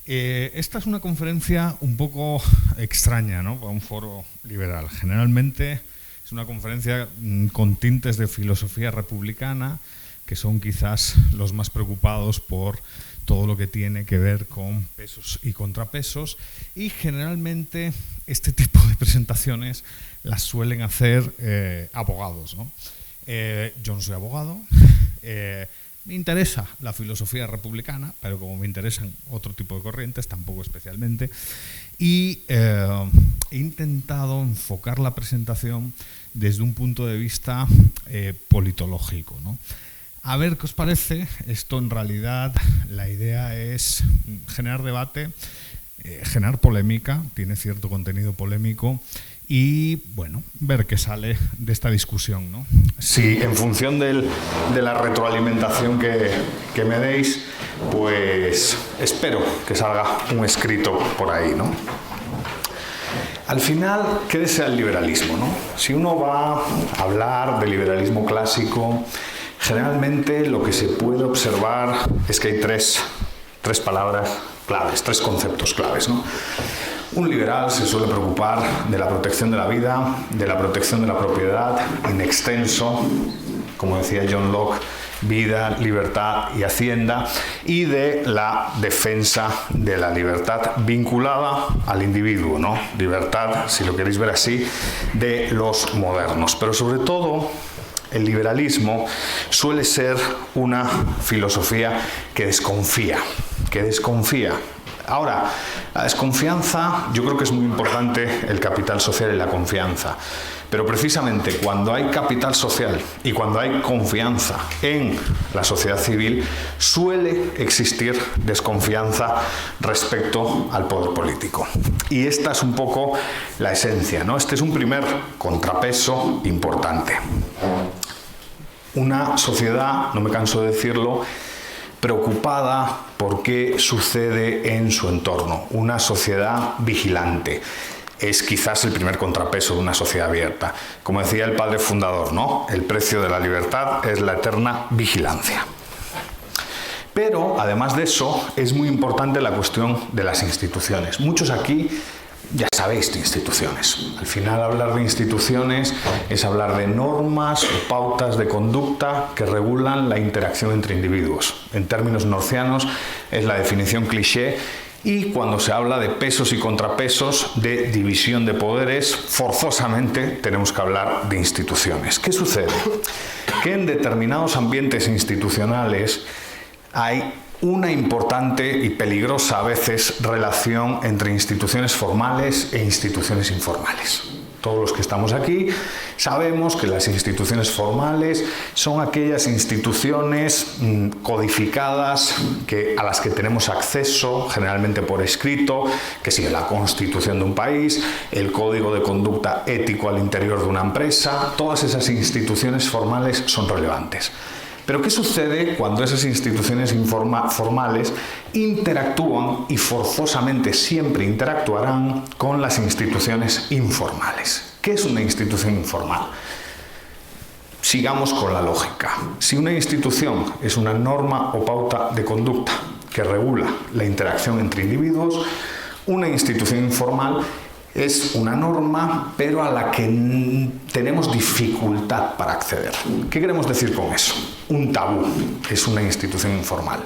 Esta es una conferencia un poco extraña, ¿no?, para un foro liberal. Generalmente es una conferencia con tintes de filosofía republicana, que son quizás los más preocupados por todo lo que tiene que ver con pesos y contrapesos, y generalmente este tipo de presentaciones las suelen hacer abogados, ¿no? Yo no soy abogado, me interesa la filosofía republicana, pero como me interesan otro tipo de corrientes, tampoco especialmente, y he intentado enfocar la presentación desde un punto de vista politológico, ¿no? A ver qué os parece. Esto en realidad la idea es generar debate, generar polémica, tiene cierto contenido polémico y, bueno, ver qué sale de esta discusión, ¿no? Si en función de la retroalimentación que me deis, pues espero que salga un escrito por ahí, ¿no? Al final, ¿qué desea el liberalismo, no? Si uno va a hablar de liberalismo clásico, generalmente lo que se puede observar es que hay tres palabras claves, tres conceptos claves, ¿no? Un liberal se suele preocupar de la protección de la vida, de la protección de la propiedad, en extenso, como decía John Locke, vida, libertad y hacienda, y de la defensa de la libertad vinculada al individuo, ¿no? Libertad, si lo queréis ver así, de los modernos. Pero sobre todo, el liberalismo suele ser una filosofía que desconfía. Ahora, la desconfianza, yo creo que es muy importante el capital social y la confianza. Pero precisamente cuando hay capital social y cuando hay confianza en la sociedad civil, suele existir desconfianza respecto al poder político. Y esta es un poco la esencia, ¿no? Este es un primer contrapeso importante. Una sociedad, no me canso de decirlo, preocupada por qué sucede en su entorno. Una sociedad vigilante. Es quizás el primer contrapeso de una sociedad abierta. Como decía el padre fundador, ¿no? El precio de la libertad es la eterna vigilancia. Pero, además de eso, es muy importante la cuestión de las instituciones. Muchos aquí ya sabéis de instituciones. Al final, hablar de instituciones es hablar de normas o pautas de conducta que regulan la interacción entre individuos. En términos norcianos, es la definición cliché. Y cuando se habla de pesos y contrapesos, de división de poderes, forzosamente tenemos que hablar de instituciones. ¿Qué sucede? Que en determinados ambientes institucionales hay una importante y peligrosa a veces relación entre instituciones formales e instituciones informales. Todos los que estamos aquí sabemos que las instituciones formales son aquellas instituciones codificadas a las que tenemos acceso, generalmente por escrito, que sigue la constitución de un país, el código de conducta ético al interior de una empresa. Todas esas instituciones formales son relevantes. Pero ¿qué sucede cuando esas instituciones formales interactúan y forzosamente siempre interactuarán con las instituciones informales? ¿Qué es una institución informal? Sigamos con la lógica. Si una institución es una norma o pauta de conducta que regula la interacción entre individuos, una institución informal es una norma, pero a la que tenemos dificultad para acceder. ¿Qué queremos decir con eso? Un tabú es una institución informal.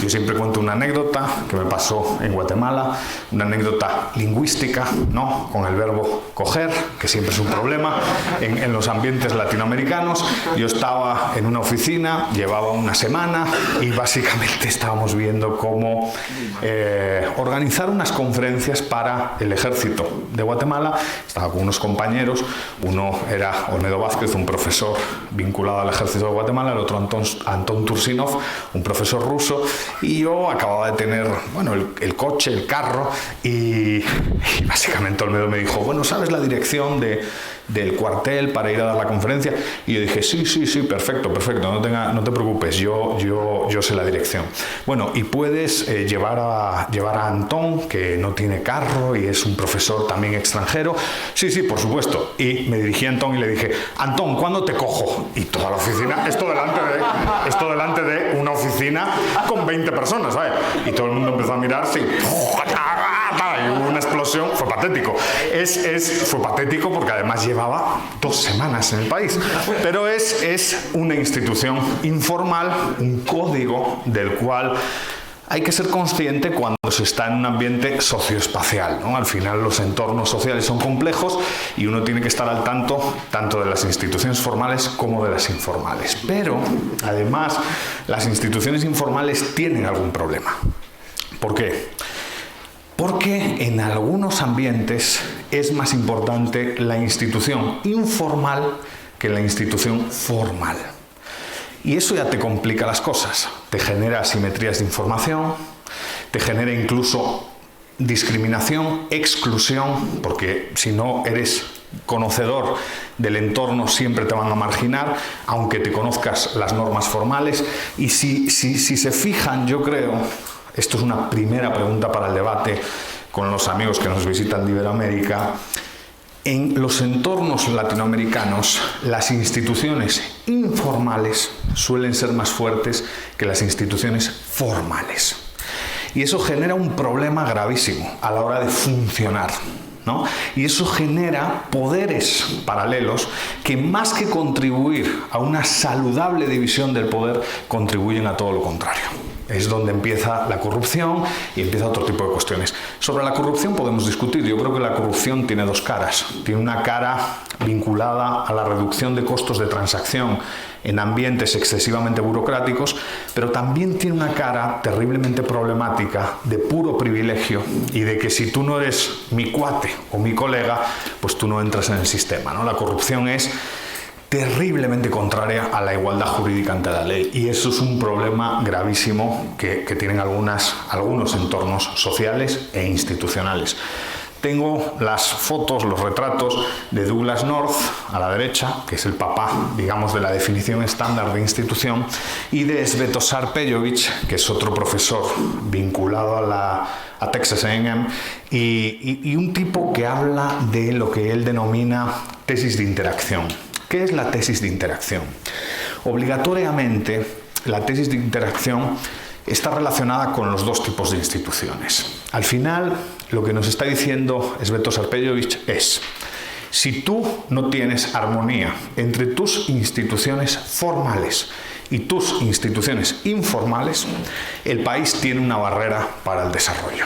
Yo siempre cuento una anécdota que me pasó en Guatemala, una anécdota lingüística, ¿no? Con el verbo coger, que siempre es un problema en los ambientes latinoamericanos. Yo estaba en una oficina, llevaba una semana y básicamente estábamos viendo cómo organizar unas conferencias para el ejército de Guatemala. Estaba con unos compañeros, uno era Olmedo Vázquez, un profesor vinculado al ejército de Guatemala, el otro Antón Tursinov, un profesor ruso. Y yo acababa de tener, bueno, el coche, el carro, y básicamente Olmedo me dijo, bueno, ¿sabes la dirección de del cuartel para ir a dar la conferencia. Y yo dije, sí, perfecto, no te preocupes, yo sé la dirección. Bueno, y puedes llevar a Antón, que no tiene carro y es un profesor también extranjero. Sí, por supuesto. Y me dirigí a Antón y le dije, Antón, ¿cuándo te cojo? Y toda la oficina, esto delante de una oficina con 20 personas, ¿sabes? Y todo el mundo empezó a mirarse y hubo una explosión. Fue patético. Fue patético porque además llevaba 2 semanas en el país. Pero es una institución informal, un código del cual hay que ser consciente cuando se está en un ambiente socioespacial, ¿no? Al final los entornos sociales son complejos y uno tiene que estar al tanto de las instituciones formales como de las informales. Pero, además, las instituciones informales tienen algún problema. ¿Por qué? Porque en algunos ambientes es más importante la institución informal que la institución formal. Y eso ya te complica las cosas, te genera asimetrías de información, te genera incluso discriminación, exclusión, porque si no eres conocedor del entorno siempre te van a marginar, aunque te conozcas las normas formales. Y si se fijan, yo creo, esto es una primera pregunta para el debate con los amigos que nos visitan de Iberoamérica, en los entornos latinoamericanos, las instituciones informales suelen ser más fuertes que las instituciones formales. Y eso genera un problema gravísimo a la hora de funcionar, ¿no? Y eso genera poderes paralelos que, más que contribuir a una saludable división del poder, contribuyen a todo lo contrario. Es donde empieza la corrupción y empieza otro tipo de cuestiones. Sobre la corrupción podemos discutir. Yo creo que la corrupción tiene 2 caras. Tiene una cara vinculada a la reducción de costos de transacción en ambientes excesivamente burocráticos, pero también tiene una cara terriblemente problemática de puro privilegio y de que si tú no eres mi cuate o mi colega, pues tú no entras en el sistema, ¿no? La corrupción es terriblemente contraria a la igualdad jurídica ante la ley, y eso es un problema gravísimo que tienen algunos entornos sociales e institucionales. Tengo las fotos, los retratos de Douglass North a la derecha, que es el papá, digamos, de la definición estándar de institución, y de Svetozar Pejovic, que es otro profesor vinculado a Texas A&M, y un tipo que habla de lo que él denomina tesis de interacción. ¿Qué es la tesis de interacción? Obligatoriamente, la tesis de interacción está relacionada con los 2 tipos de instituciones. Al final, lo que nos está diciendo Svetozar Pejovic es: si tú no tienes armonía entre tus instituciones formales y tus instituciones informales, el país tiene una barrera para el desarrollo.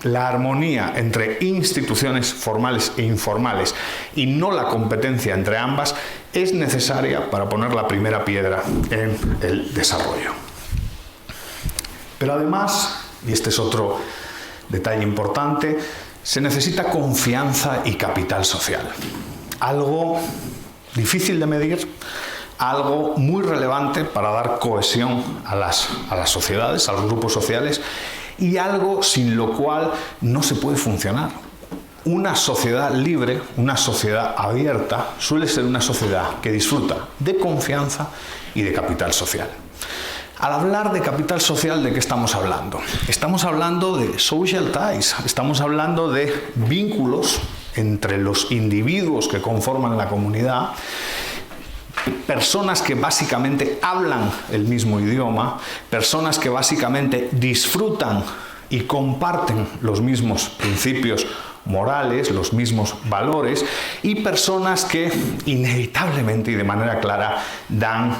La armonía entre instituciones formales e informales, y no la competencia entre ambas, es necesaria para poner la primera piedra en el desarrollo. Pero además, y este es otro detalle importante, se necesita confianza y capital social. Algo difícil de medir, algo muy relevante para dar cohesión a las sociedades, a los grupos sociales, y algo sin lo cual no se puede funcionar. Una sociedad libre, una sociedad abierta, suele ser una sociedad que disfruta de confianza y de capital social. Al hablar de capital social, ¿de qué estamos hablando? Estamos hablando de social ties, estamos hablando de vínculos entre los individuos que conforman la comunidad, personas que básicamente hablan el mismo idioma, personas que básicamente disfrutan y comparten los mismos principios morales, los mismos valores, y personas que inevitablemente y de manera clara dan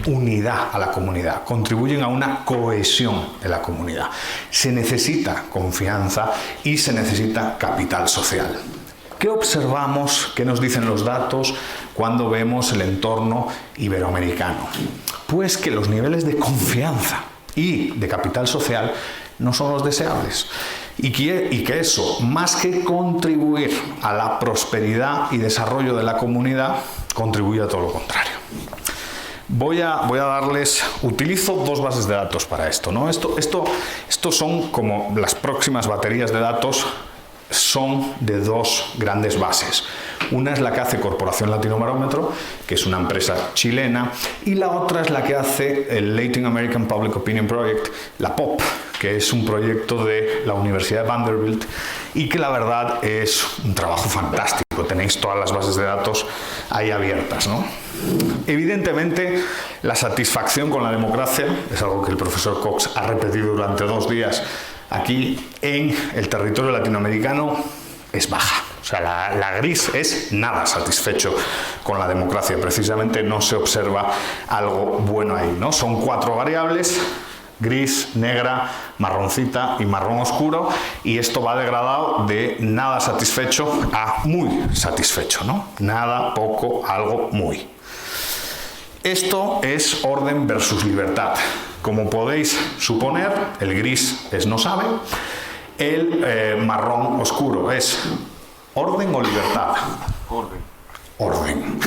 unidad a la comunidad, contribuyen a una cohesión en la comunidad. Se necesita confianza y se necesita capital social. ¿Qué observamos? ¿Qué nos dicen los datos cuando vemos el entorno iberoamericano? Pues que los niveles de confianza y de capital social no son los deseables. Y que eso, más que contribuir a la prosperidad y desarrollo de la comunidad, contribuye a todo lo contrario. Voy a darles, utilizo 2 bases de datos para esto, ¿no? Esto son como las próximas baterías de datos son de dos grandes bases. Una es la que hace Corporación Latinobarómetro, que es una empresa chilena, y la otra es la que hace el Latin American Public Opinion Project, la POP, que es un proyecto de la Universidad de Vanderbilt y que la verdad es un trabajo fantástico. Tenéis todas las bases de datos ahí abiertas, ¿no? Evidentemente, la satisfacción con la democracia es algo que el profesor Cox ha repetido durante 2 días aquí en el territorio latinoamericano, es baja. O sea, la gris es nada satisfecho con la democracia. Precisamente no se observa algo bueno ahí, ¿no? Son 4 variables: gris, negra, marroncita y marrón oscuro, y esto va degradado de nada satisfecho a muy satisfecho, ¿no? Nada, poco, algo, muy. Esto es orden versus libertad. Como podéis suponer, el gris es no sabe, el marrón oscuro es orden o libertad. Orden.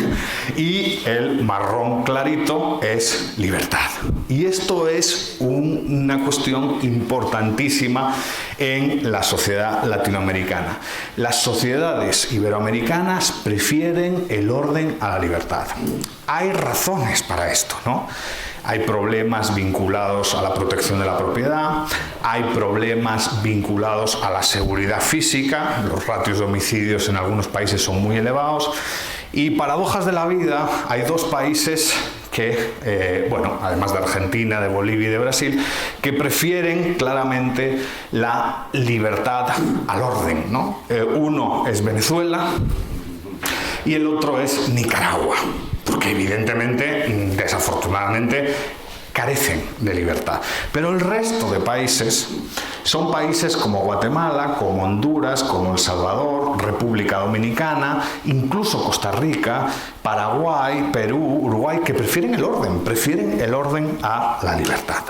Y el marrón clarito es libertad. Y esto es una cuestión importantísima en la sociedad latinoamericana. Las sociedades iberoamericanas prefieren el orden a la libertad. Hay razones para esto, ¿no? Hay problemas vinculados a la protección de la propiedad, hay problemas vinculados a la seguridad física, los ratios de homicidios en algunos países son muy elevados, y paradojas de la vida, hay 2 países que, bueno, además de Argentina, de Bolivia y de Brasil, que prefieren claramente la libertad al orden, ¿no? Uno es Venezuela y el otro es Nicaragua, porque evidentemente, desafortunadamente, carecen de libertad. Pero el resto de países son países como Guatemala, como Honduras, como El Salvador, República Dominicana, incluso Costa Rica, Paraguay, Perú, Uruguay, que prefieren el orden a la libertad.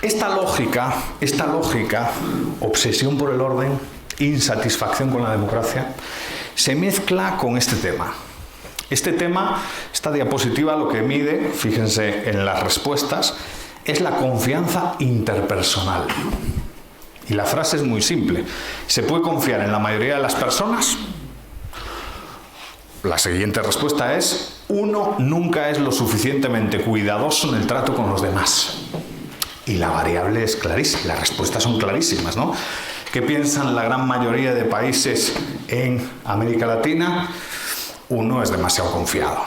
Esta lógica, obsesión por el orden, insatisfacción con la democracia, se mezcla con este tema. Esta diapositiva lo que mide, fíjense en las respuestas, es la confianza interpersonal. Y la frase es muy simple. ¿Se puede confiar en la mayoría de las personas? La siguiente respuesta es: uno nunca es lo suficientemente cuidadoso en el trato con los demás. Y la variable es clarísima, las respuestas son clarísimas, ¿no? ¿Qué piensan la gran mayoría de países en América Latina? Uno es demasiado confiado.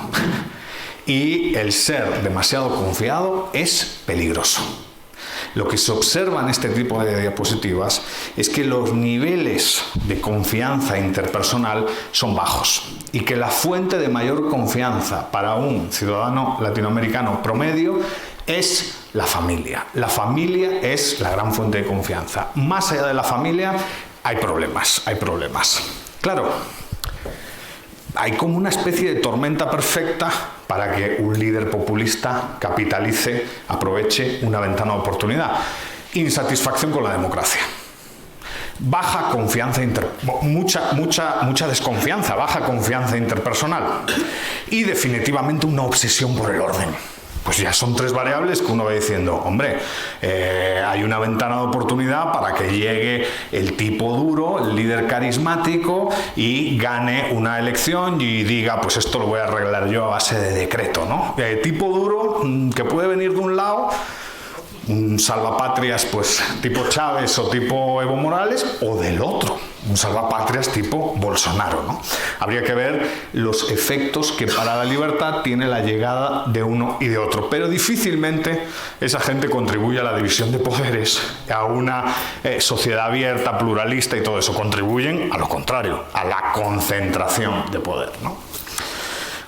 Y el ser demasiado confiado es peligroso. Lo que se observa en este tipo de diapositivas es que los niveles de confianza interpersonal son bajos y que la fuente de mayor confianza para un ciudadano latinoamericano promedio es la familia. La familia es la gran fuente de confianza. Más allá de la familia hay problemas. Claro, hay como una especie de tormenta perfecta para que un líder populista capitalice, aproveche una ventana de oportunidad. Insatisfacción con la democracia. Baja confianza, mucha desconfianza, baja confianza interpersonal. Y definitivamente una obsesión por el orden. Pues ya son 3 variables que uno va diciendo, hombre, hay una ventana de oportunidad para que llegue el tipo duro, el líder carismático, y gane una elección y diga, pues esto lo voy a arreglar yo a base de decreto, ¿no? Tipo duro, que puede venir de un lado, un salvapatrias pues tipo Chávez o tipo Evo Morales, o del otro, un salvapatrias tipo Bolsonaro, ¿no? Habría que ver los efectos que para la libertad tiene la llegada de uno y de otro, pero difícilmente esa gente contribuye a la división de poderes, a una sociedad abierta, pluralista y todo eso. Contribuyen a lo contrario, a la concentración de poder, ¿no?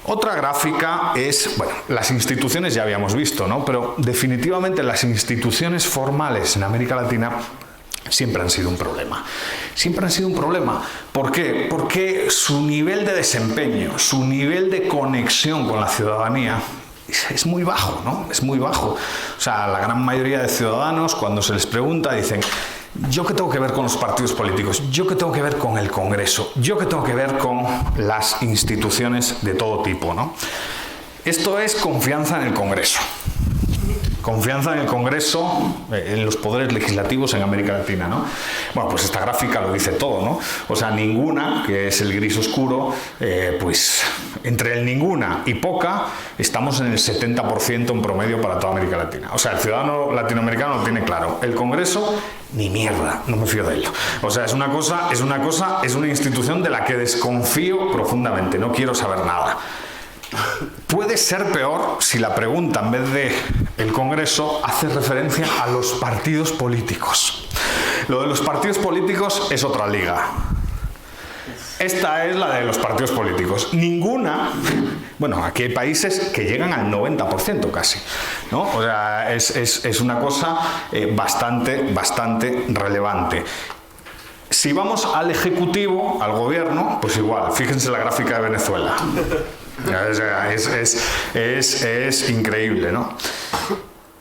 Otra gráfica es, bueno, las instituciones ya habíamos visto, ¿no? Pero definitivamente las instituciones formales en América Latina siempre han sido un problema. Siempre han sido un problema. ¿Por qué? Porque su nivel de desempeño, su nivel de conexión con la ciudadanía es muy bajo, ¿no? Es muy bajo. O sea, la gran mayoría de ciudadanos, cuando se les pregunta, dicen: ¿yo qué tengo que ver con los partidos políticos? ¿Yo qué tengo que ver con el Congreso? ¿Yo qué tengo que ver con las instituciones de todo tipo, ¿no? Esto es confianza en el Congreso. Confianza en el Congreso, en los poderes legislativos en América Latina, ¿no? Bueno, pues esta gráfica lo dice todo, ¿no? O sea, ninguna, que es el gris oscuro, pues entre el ninguna y poca, estamos en el 70% en promedio para toda América Latina. O sea, el ciudadano latinoamericano lo tiene claro. El Congreso, ni mierda, no me fío de ello. O sea, es una institución de la que desconfío profundamente, no quiero saber nada. Puede ser peor si la pregunta, en vez de el Congreso, hace referencia a los partidos políticos. Lo de los partidos políticos es otra liga. Esta es la de los partidos políticos. Ninguna, bueno, aquí hay países que llegan al 90% casi, ¿no? O sea, es una cosa bastante relevante. Si vamos al Ejecutivo, al Gobierno, pues igual, fíjense la gráfica de Venezuela. Es increíble, ¿no?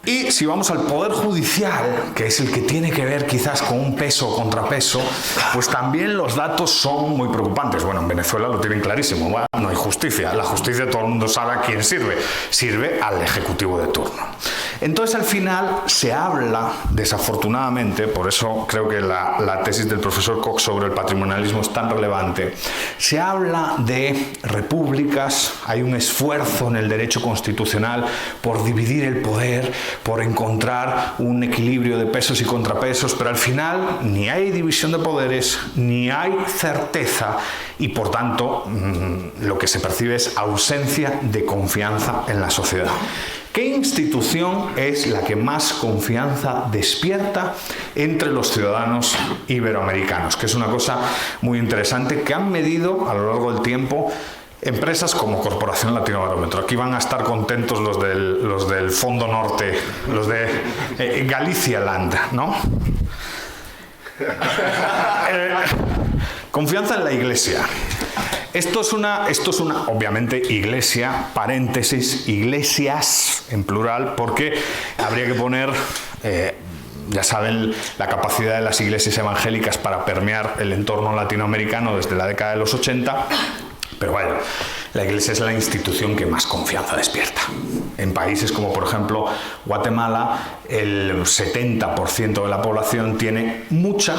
Y si vamos al Poder Judicial, que es el que tiene que ver quizás con un peso o contrapeso, pues también los datos son muy preocupantes. Bueno, en Venezuela lo tienen clarísimo, bueno, no hay justicia. La justicia todo el mundo sabe a quién sirve. Sirve al Ejecutivo de turno. Entonces al final se habla, desafortunadamente, por eso creo que la tesis del profesor Cox sobre el patrimonialismo es tan relevante, se habla de repúblicas, hay un esfuerzo en el derecho constitucional por dividir el poder, por encontrar un equilibrio de pesos y contrapesos, pero al final ni hay división de poderes, ni hay certeza y por tanto lo que se percibe es ausencia de confianza en la sociedad. ¿Qué institución es la que más confianza despierta entre los ciudadanos iberoamericanos? Que es una cosa muy interesante que han medido a lo largo del tiempo empresas como Corporación Latinobarómetro. Aquí van a estar contentos los del Fondo Norte, los de Galicia Land, ¿no? Confianza en la Iglesia. Esto es una, obviamente, iglesia, paréntesis, iglesias en plural, porque habría que poner, ya saben, la capacidad de las iglesias evangélicas para permear el entorno latinoamericano desde la década de los 80, pero bueno, la iglesia es la institución que más confianza despierta. En países como, por ejemplo, Guatemala, el 70% de la población tiene mucha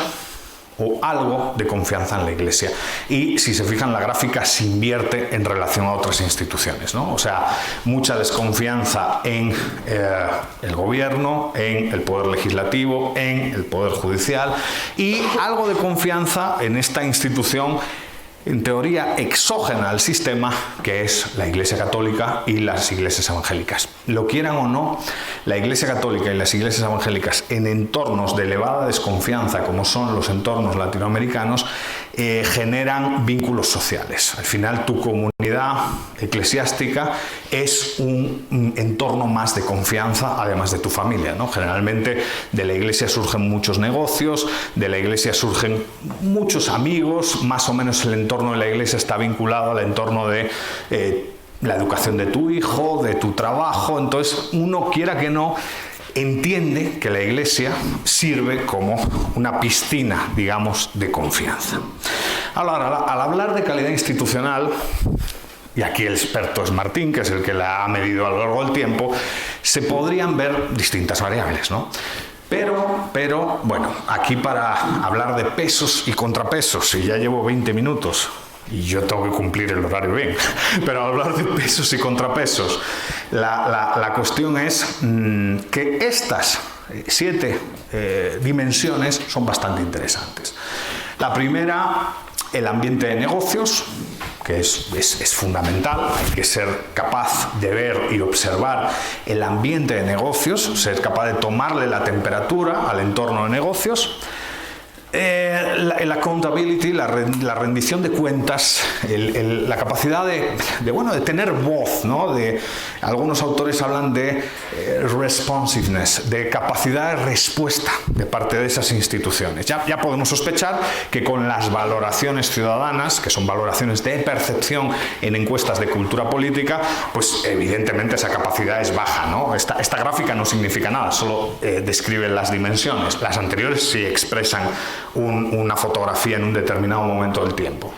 o algo de confianza en la Iglesia. Y si se fijan, la gráfica se invierte en relación a otras instituciones, ¿no? O sea, mucha desconfianza en el gobierno, en el poder legislativo, en el poder judicial y algo de confianza en esta institución en teoría exógena al sistema, que es la Iglesia Católica y las iglesias evangélicas. Lo quieran o no, la Iglesia Católica y las iglesias evangélicas en entornos de elevada desconfianza, como son los entornos latinoamericanos, generan vínculos sociales. Al final, tu comunidad eclesiástica es un entorno más de confianza, además de tu familia, ¿no? Generalmente de la Iglesia surgen muchos negocios, de la Iglesia surgen muchos amigos, más o menos el entorno de la Iglesia está vinculado al entorno de la educación de tu hijo, de tu trabajo. Entonces, uno, quiera que no, entiende que la Iglesia sirve como una piscina, digamos, de confianza. Ahora, al hablar de calidad institucional, y aquí el experto es Martín, que es el que la ha medido a lo largo del tiempo, se podrían ver distintas variables, ¿no? Pero, bueno, aquí para hablar de pesos y contrapesos, y ya llevo 20 minutos, y yo tengo que cumplir el horario bien, pero al hablar de pesos y contrapesos, la cuestión es que estas 7 dimensiones son bastante interesantes. La primera, el ambiente de negocios, que es fundamental. Hay que ser capaz de ver y observar el ambiente de negocios, ser capaz de tomarle la temperatura al entorno de negocios. El accountability, la rendición de cuentas, la capacidad de tener voz, ¿no? Algunos autores hablan de responsiveness, de capacidad de respuesta de parte de esas instituciones. Ya podemos sospechar que con las valoraciones ciudadanas, que son valoraciones de percepción en encuestas de cultura política, pues evidentemente esa capacidad es baja, ¿no? Esta gráfica no significa nada, solo describe las dimensiones. Las anteriores sí expresan una fotografía en un determinado momento del tiempo.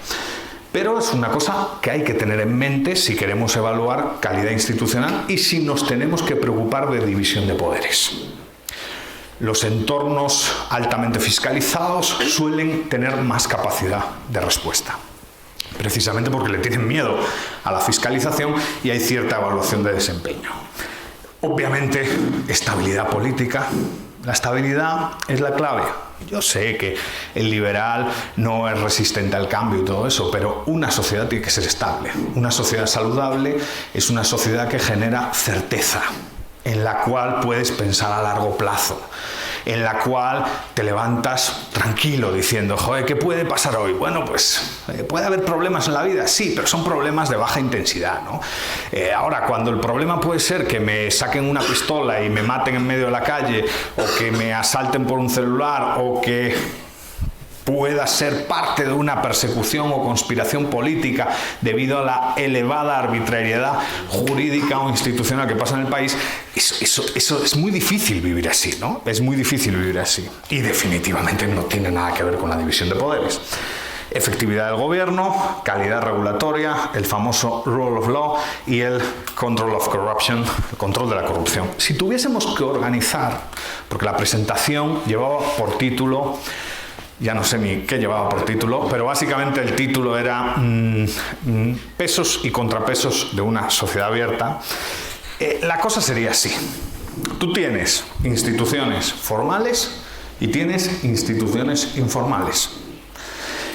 Pero es una cosa que hay que tener en mente si queremos evaluar calidad institucional y si nos tenemos que preocupar de división de poderes. Los entornos altamente fiscalizados suelen tener más capacidad de respuesta, precisamente porque le tienen miedo a la fiscalización y hay cierta evaluación de desempeño. Obviamente, estabilidad política. La estabilidad es la clave. Yo sé que el liberal no es resistente al cambio y todo eso, pero una sociedad tiene que ser estable. Una sociedad saludable es una sociedad que genera certeza, en la cual puedes pensar a largo plazo, en la cual te levantas tranquilo diciendo, joder, ¿qué puede pasar hoy? Bueno, pues puede haber problemas en la vida, sí, pero son problemas de baja intensidad, ¿no? Ahora, cuando el problema puede ser que me saquen una pistola y me maten en medio de la calle, o que me asalten por un celular, o que pueda ser parte de una persecución o conspiración política debido a la elevada arbitrariedad jurídica o institucional que pasa en el país, eso es muy difícil vivir así, ¿no? Es muy difícil vivir así. Y definitivamente no tiene nada que ver con la división de poderes. Efectividad del gobierno, calidad regulatoria, el famoso rule of law y el control of corruption, el control de la corrupción. Si tuviésemos que organizar, porque la presentación llevaba por título, ya no sé ni qué llevaba por título, pero básicamente el título era pesos y contrapesos de una sociedad abierta. La cosa sería así. Tú tienes instituciones formales y tienes instituciones informales.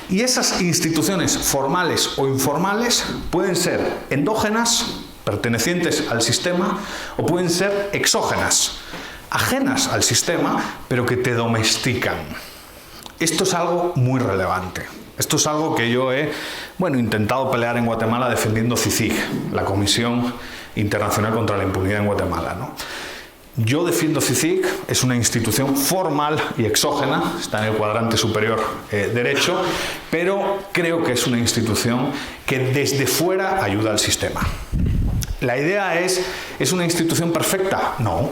Y esas instituciones formales o informales pueden ser endógenas, pertenecientes al sistema, o pueden ser exógenas, ajenas al sistema, pero que te domestican. Esto es algo muy relevante. Esto es algo que yo he intentado pelear en Guatemala defendiendo CICIG, la Comisión Internacional contra la Impunidad en Guatemala, ¿no? Yo defiendo CICIG, es una institución formal y exógena, está en el cuadrante superior derecho, pero creo que es una institución que desde fuera ayuda al sistema. La idea ¿es una institución perfecta? No.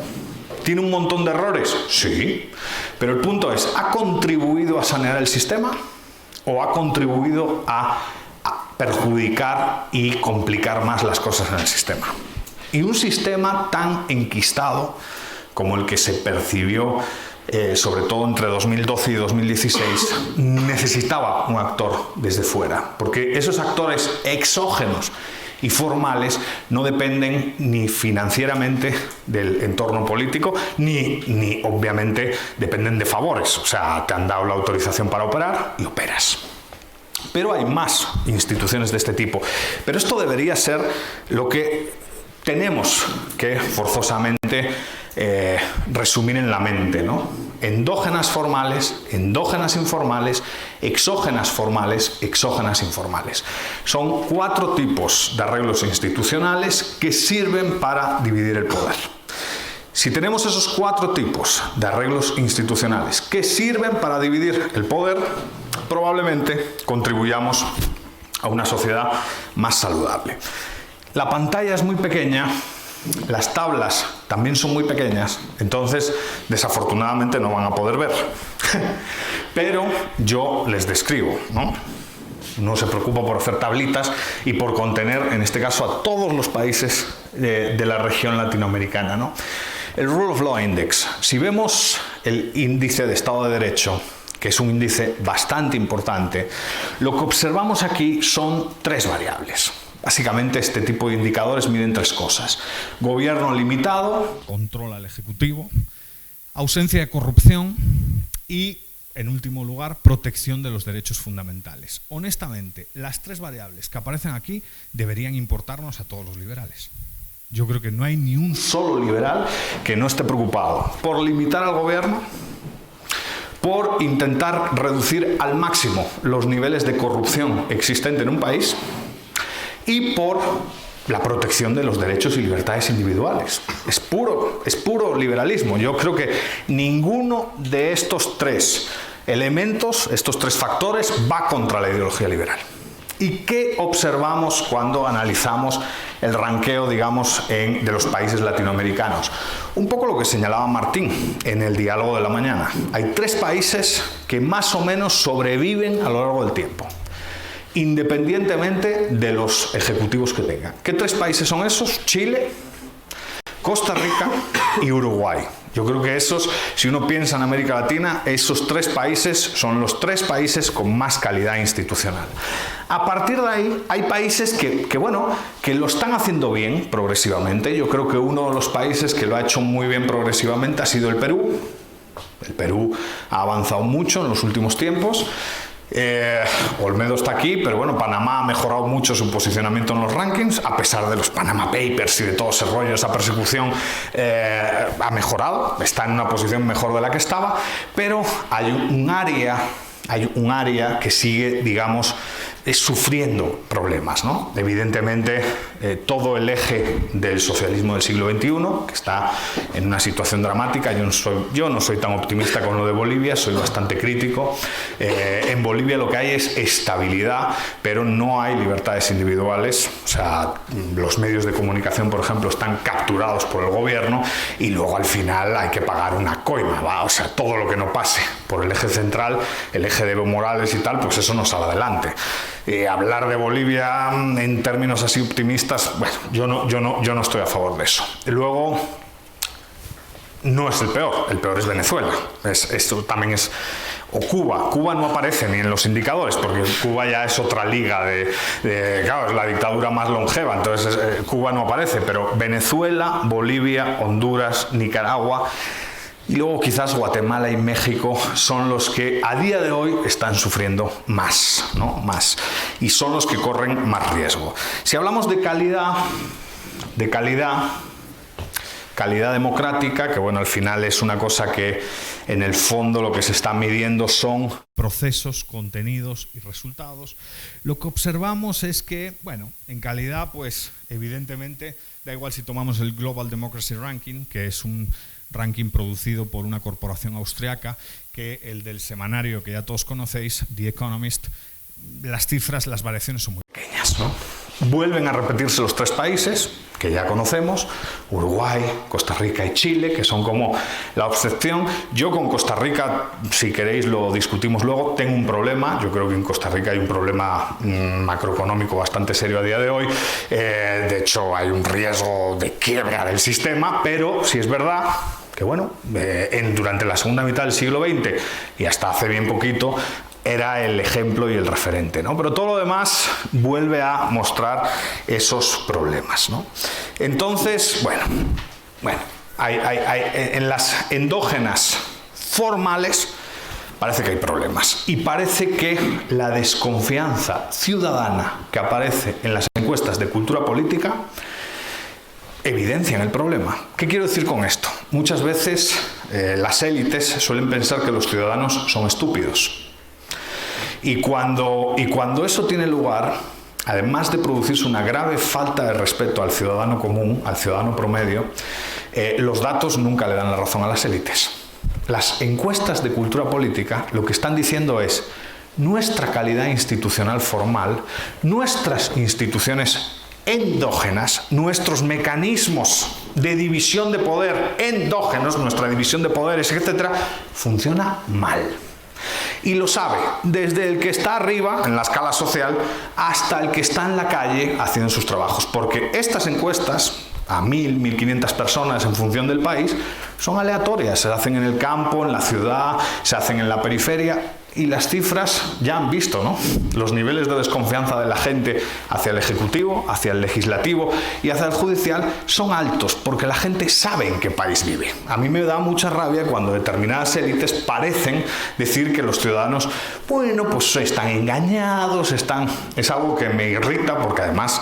¿Tiene un montón de errores? Sí. Pero el punto es, ¿ha contribuido a sanear el sistema o ha contribuido a perjudicar y complicar más las cosas en el sistema? Y un sistema tan enquistado como el que se percibió, sobre todo entre 2012 y 2016, necesitaba un actor desde fuera, porque esos actores exógenos y formales no dependen ni financieramente del entorno político, ni obviamente dependen de favores. O sea, te han dado la autorización para operar y operas. Pero hay más instituciones de este tipo. Pero esto debería ser lo que tenemos que forzosamente resumir en la mente, ¿no? Endógenas formales, endógenas informales, exógenas formales, exógenas informales. Son 4 tipos de arreglos institucionales que sirven para dividir el poder. Si tenemos esos 4 tipos de arreglos institucionales que sirven para dividir el poder, probablemente contribuyamos a una sociedad más saludable. La pantalla es muy pequeña, las tablas también son muy pequeñas, entonces desafortunadamente no van a poder ver. Pero yo les describo, ¿no? No se preocupa por hacer tablitas y por contener, en este caso, a todos los países de la región latinoamericana, ¿no? El Rule of Law Index. Si vemos el índice de Estado de Derecho, que es un índice bastante importante, lo que observamos aquí son 3 variables. Básicamente este tipo de indicadores miden 3 cosas. Gobierno limitado, control al Ejecutivo, ausencia de corrupción y, en último lugar, protección de los derechos fundamentales. Honestamente, las 3 variables que aparecen aquí deberían importarnos a todos los liberales. Yo creo que no hay ni un solo liberal que no esté preocupado por limitar al gobierno, por intentar reducir al máximo los niveles de corrupción existentes en un país y por la protección de los derechos y libertades individuales. Es puro liberalismo. Yo creo que ninguno de estos 3 elementos, estos 3 factores, va contra la ideología liberal. ¿Y qué observamos cuando analizamos el ranqueo, digamos, de los países latinoamericanos? Un poco lo que señalaba Martín en el diálogo de la mañana. Hay 3 países que más o menos sobreviven a lo largo del tiempo. independientemente de los ejecutivos que tengan. ¿Qué 3 países son esos? Chile, Costa Rica y Uruguay. Yo creo que esos, si uno piensa en América Latina, esos 3 países son los 3 países con más calidad institucional. A partir de ahí, hay países que lo están haciendo bien progresivamente. Yo creo que uno de los países que lo ha hecho muy bien progresivamente ha sido el Perú. El Perú ha avanzado mucho en los últimos tiempos. Olmedo está aquí, pero bueno, Panamá ha mejorado mucho su posicionamiento en los rankings, a pesar de los Panama Papers y de todo ese rollo, esa persecución, ha mejorado, está en una posición mejor de la que estaba, pero hay un área que sigue, digamos, sufriendo problemas, ¿no? Evidentemente, todo el eje del socialismo del siglo XXI, que está en una situación dramática. Yo no soy tan optimista con lo de Bolivia, soy bastante crítico. En Bolivia lo que hay es estabilidad, pero no hay libertades individuales. O sea, los medios de comunicación, por ejemplo, están capturados por el gobierno y luego al final hay que pagar una coima, ¿va? O sea, todo lo que no pase por el eje central, el eje de Evo Morales y tal, pues eso no sale adelante. Hablar de Bolivia en términos así optimistas, bueno, yo no estoy a favor de eso. Luego, no es el peor es Venezuela. Esto también es... O Cuba. Cuba no aparece ni en los indicadores, porque Cuba ya es otra liga claro, es la dictadura más longeva, entonces Cuba no aparece, pero Venezuela, Bolivia, Honduras, Nicaragua... Y luego quizás Guatemala y México son los que a día de hoy están sufriendo más, ¿no? Más. Y son los que corren más riesgo. Si hablamos de calidad democrática, que bueno, al final es una cosa que en el fondo lo que se está midiendo son procesos, contenidos y resultados. Lo que observamos es que, bueno, en calidad, pues evidentemente, da igual si tomamos el Global Democracy Ranking, que es un ranking producido por una corporación austriaca, que el del semanario que ya todos conocéis, The Economist, las cifras, las variaciones son muy pequeñas, ¿no? Vuelven a repetirse los 3 países que ya conocemos, Uruguay, Costa Rica y Chile, que son como la excepción. Yo con Costa Rica, si queréis lo discutimos luego, tengo un problema. Yo creo que en Costa Rica hay un problema macroeconómico bastante serio a día de hoy. De hecho, hay un riesgo de quiebra del sistema, pero si es verdad que bueno, durante la segunda mitad del siglo XX y hasta hace bien poquito, era el ejemplo y el referente, ¿no? Pero todo lo demás vuelve a mostrar esos problemas, ¿no? Entonces, bueno, en las endógenas formales parece que hay problemas y parece que la desconfianza ciudadana que aparece en las encuestas de cultura política evidencian el problema. ¿Qué quiero decir con esto? Muchas veces las élites suelen pensar que los ciudadanos son estúpidos. Y cuando eso tiene lugar, además de producirse una grave falta de respeto al ciudadano común, al ciudadano promedio, los datos nunca le dan la razón a las élites. Las encuestas de cultura política lo que están diciendo es: nuestra calidad institucional formal, nuestras instituciones endógenas, nuestros mecanismos de división de poder endógenos, nuestra división de poderes, etcétera, funciona mal. Y lo sabe desde el que está arriba en la escala social hasta el que está en la calle haciendo sus trabajos, porque estas encuestas a 1.000, 1.500 personas en función del país son aleatorias, se hacen en el campo, en la ciudad, se hacen en la periferia. Y las cifras ya han visto, ¿no? Los niveles de desconfianza de la gente hacia el Ejecutivo, hacia el Legislativo y hacia el Judicial son altos, porque la gente sabe en qué país vive. A mí me da mucha rabia cuando determinadas élites parecen decir que los ciudadanos, bueno, pues están engañados, Es algo que me irrita, porque además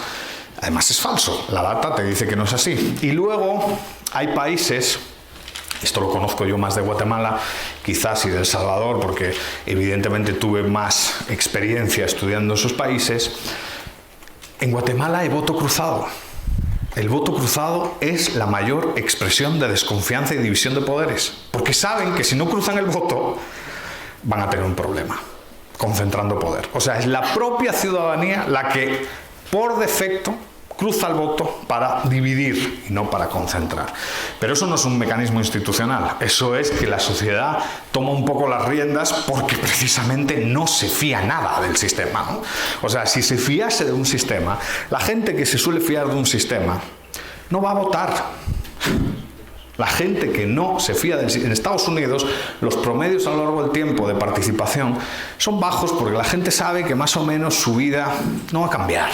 es falso. La data te dice que no es así. Y luego hay países... Esto lo conozco yo más de Guatemala, quizás, y de El Salvador, porque evidentemente tuve más experiencia estudiando esos países. En Guatemala hay voto cruzado. El voto cruzado es la mayor expresión de desconfianza y división de poderes, porque saben que si no cruzan el voto van a tener un problema concentrando poder. O sea, es la propia ciudadanía la que, por defecto, cruza el voto para dividir y no para concentrar. Pero eso no es un mecanismo institucional, eso es que la sociedad toma un poco las riendas porque precisamente no se fía nada del sistema, ¿no? O sea, si se fiase de un sistema, la gente que se suele fiar de un sistema no va a votar. La gente que no se fía en Estados Unidos, los promedios a lo largo del tiempo de participación son bajos porque la gente sabe que más o menos su vida no va a cambiar.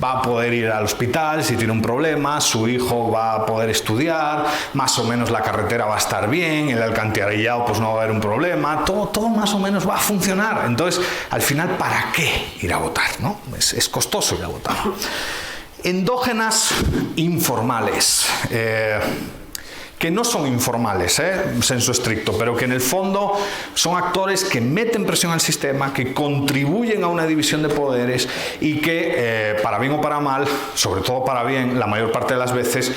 Va a poder ir al hospital si tiene un problema, su hijo va a poder estudiar, más o menos la carretera va a estar bien, el alcantarillado pues no va a haber un problema, todo más o menos va a funcionar. Entonces, al final, ¿para qué ir a votar, no? Es costoso ir a votar. Endógenas informales. Que no son informales, en senso estricto, pero que en el fondo son actores que meten presión al sistema, que contribuyen a una división de poderes y que, para bien o para mal, sobre todo para bien, la mayor parte de las veces,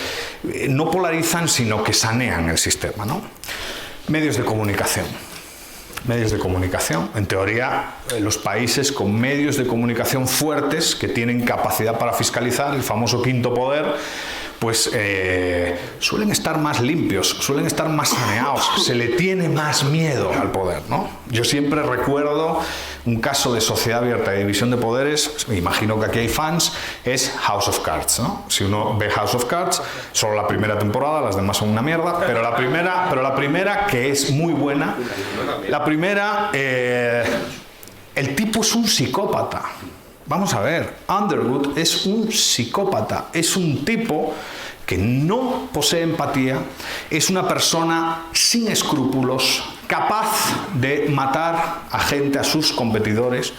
no polarizan, sino que sanean el sistema, ¿no? Medios de comunicación. Medios de comunicación. En teoría, los países con medios de comunicación fuertes, que tienen capacidad para fiscalizar, el famoso quinto poder, pues suelen estar más limpios, suelen estar más saneados, se le tiene más miedo al poder, ¿no? Yo siempre recuerdo un caso de sociedad abierta y división de poderes, me imagino que aquí hay fans, es House of Cards, ¿no? Si uno ve House of Cards, solo la primera temporada, las demás son una mierda, pero la primera que es muy buena, la primera, el tipo es un psicópata. Vamos a ver, Underwood es un psicópata, es un tipo que no posee empatía, es una persona sin escrúpulos, capaz de matar a gente, a sus competidores.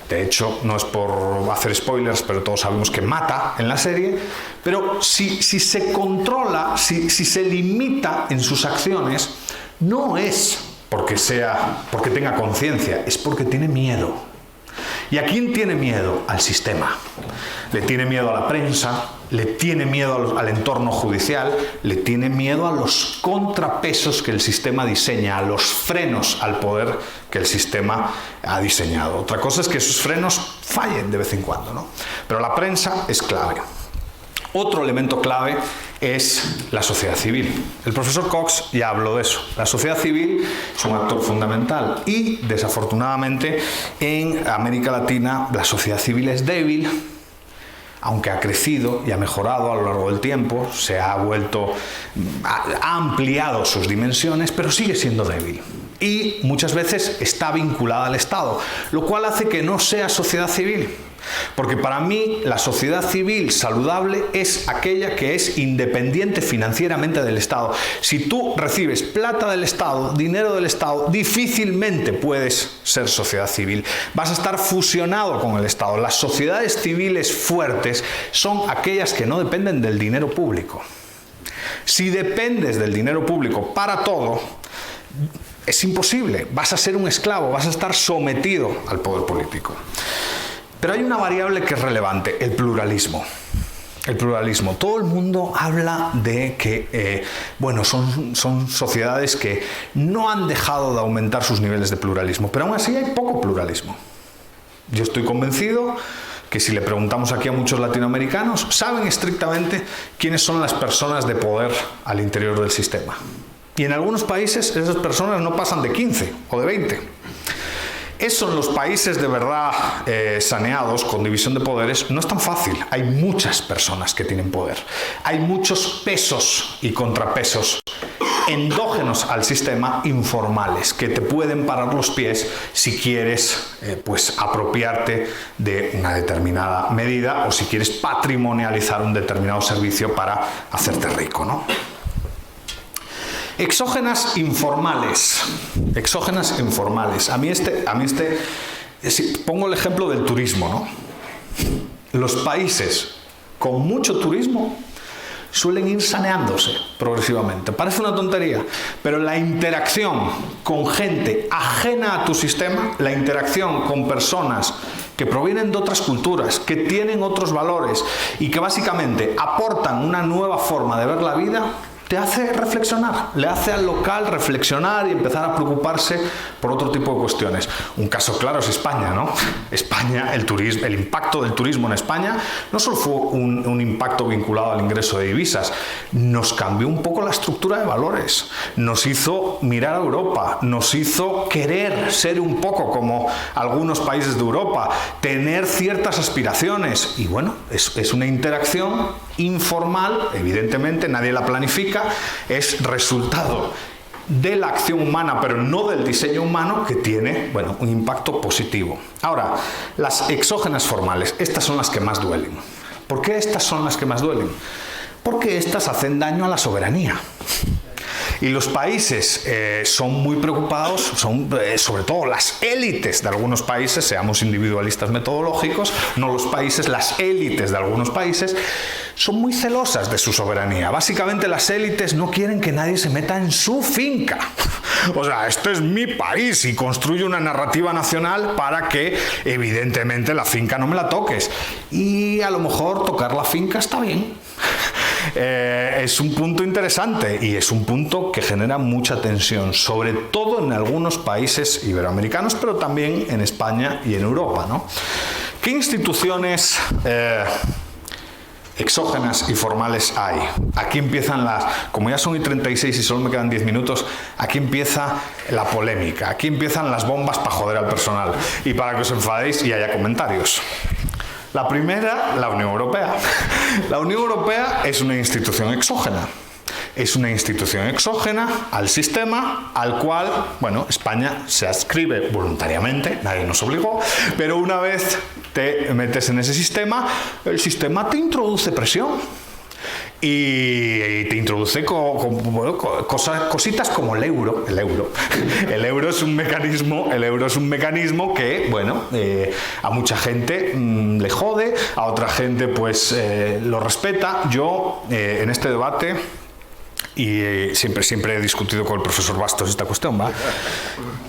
De hecho, no es por hacer spoilers, pero todos sabemos que mata en la serie. Pero si se controla, si se limita en sus acciones, no es porque tenga conciencia, es porque tiene miedo. ¿Y a quién tiene miedo? Al sistema. Le tiene miedo a la prensa, le tiene miedo al entorno judicial, le tiene miedo a los contrapesos que el sistema diseña, a los frenos al poder que el sistema ha diseñado. Otra cosa es que esos frenos fallen de vez en cuando, ¿no? Pero la prensa es clave. Otro elemento clave es la sociedad civil. El profesor Cox ya habló de eso. La sociedad civil es un actor fundamental y, desafortunadamente, en América Latina la sociedad civil es débil, aunque ha crecido y ha mejorado a lo largo del tiempo, ha ampliado sus dimensiones, pero sigue siendo débil. Y muchas veces está vinculada al Estado, lo cual hace que no sea sociedad civil. Porque para mí la sociedad civil saludable es aquella que es independiente financieramente del Estado. Si tú recibes plata del Estado, dinero del Estado, difícilmente puedes ser sociedad civil. Vas a estar fusionado con el Estado. Las sociedades civiles fuertes son aquellas que no dependen del dinero público. Si dependes del dinero público para todo, es imposible. Vas a ser un esclavo, vas a estar sometido al poder político. Pero hay una variable que es relevante, el pluralismo. El pluralismo. Todo el mundo habla de que, son sociedades que no han dejado de aumentar sus niveles de pluralismo, pero aún así hay poco pluralismo. Yo estoy convencido que si le preguntamos aquí a muchos latinoamericanos, saben estrictamente quiénes son las personas de poder al interior del sistema. Y en algunos países esas personas no pasan de 15 o de 20. Eso en los países de verdad saneados, con división de poderes, no es tan fácil. Hay muchas personas que tienen poder. Hay muchos pesos y contrapesos endógenos al sistema, informales, que te pueden parar los pies si quieres apropiarte de una determinada medida o si quieres patrimonializar un determinado servicio para hacerte rico, ¿no? Exógenas informales. Exógenas informales. A mí pongo el ejemplo del turismo, ¿no? Los países con mucho turismo suelen ir saneándose progresivamente. Parece una tontería, pero la interacción con gente ajena a tu sistema, la interacción con personas que provienen de otras culturas, que tienen otros valores y que básicamente aportan una nueva forma de ver la vida, te hace reflexionar, le hace al local reflexionar y empezar a preocuparse por otro tipo de cuestiones. Un caso claro es España, ¿no? España, el impacto del turismo en España no solo fue un impacto vinculado al ingreso de divisas, nos cambió un poco la estructura de valores, nos hizo mirar a Europa, nos hizo querer ser un poco como algunos países de Europa, tener ciertas aspiraciones, y bueno, es una interacción informal, evidentemente nadie la planifica, es resultado de la acción humana, pero no del diseño humano, que tiene, bueno, un impacto positivo. Ahora, las exógenas formales, estas son las que más duelen. ¿Por qué estas son las que más duelen? Porque estas hacen daño a la soberanía. Y los países son muy preocupados, sobre todo las élites de algunos países, seamos individualistas metodológicos, no los países, las élites de algunos países, son muy celosas de su soberanía. Básicamente las élites no quieren que nadie se meta en su finca. O sea, este es mi país y construye una narrativa nacional para que, evidentemente, la finca no me la toques. Y a lo mejor tocar la finca está bien. Es un punto interesante y es un punto que genera mucha tensión, sobre todo en algunos países iberoamericanos, pero también en España y en Europa, ¿no? ¿Qué instituciones exógenas y formales hay? Aquí empiezan como ya son y 36 y solo me quedan 10 minutos, aquí empieza la polémica, aquí empiezan las bombas para joder al personal y para que os enfadéis y haya comentarios. La primera, la Unión Europea. La Unión Europea es una institución exógena. Es una institución exógena al sistema al cual, bueno, España se adscribe voluntariamente, nadie nos obligó, pero una vez te metes en ese sistema, el sistema te introduce presión. Y te introduce cositas como el euro. El euro es un mecanismo que, bueno, a mucha gente le jode, a otra gente pues lo respeta. Yo en este debate, y siempre he discutido con el profesor Bastos esta cuestión, ¿va?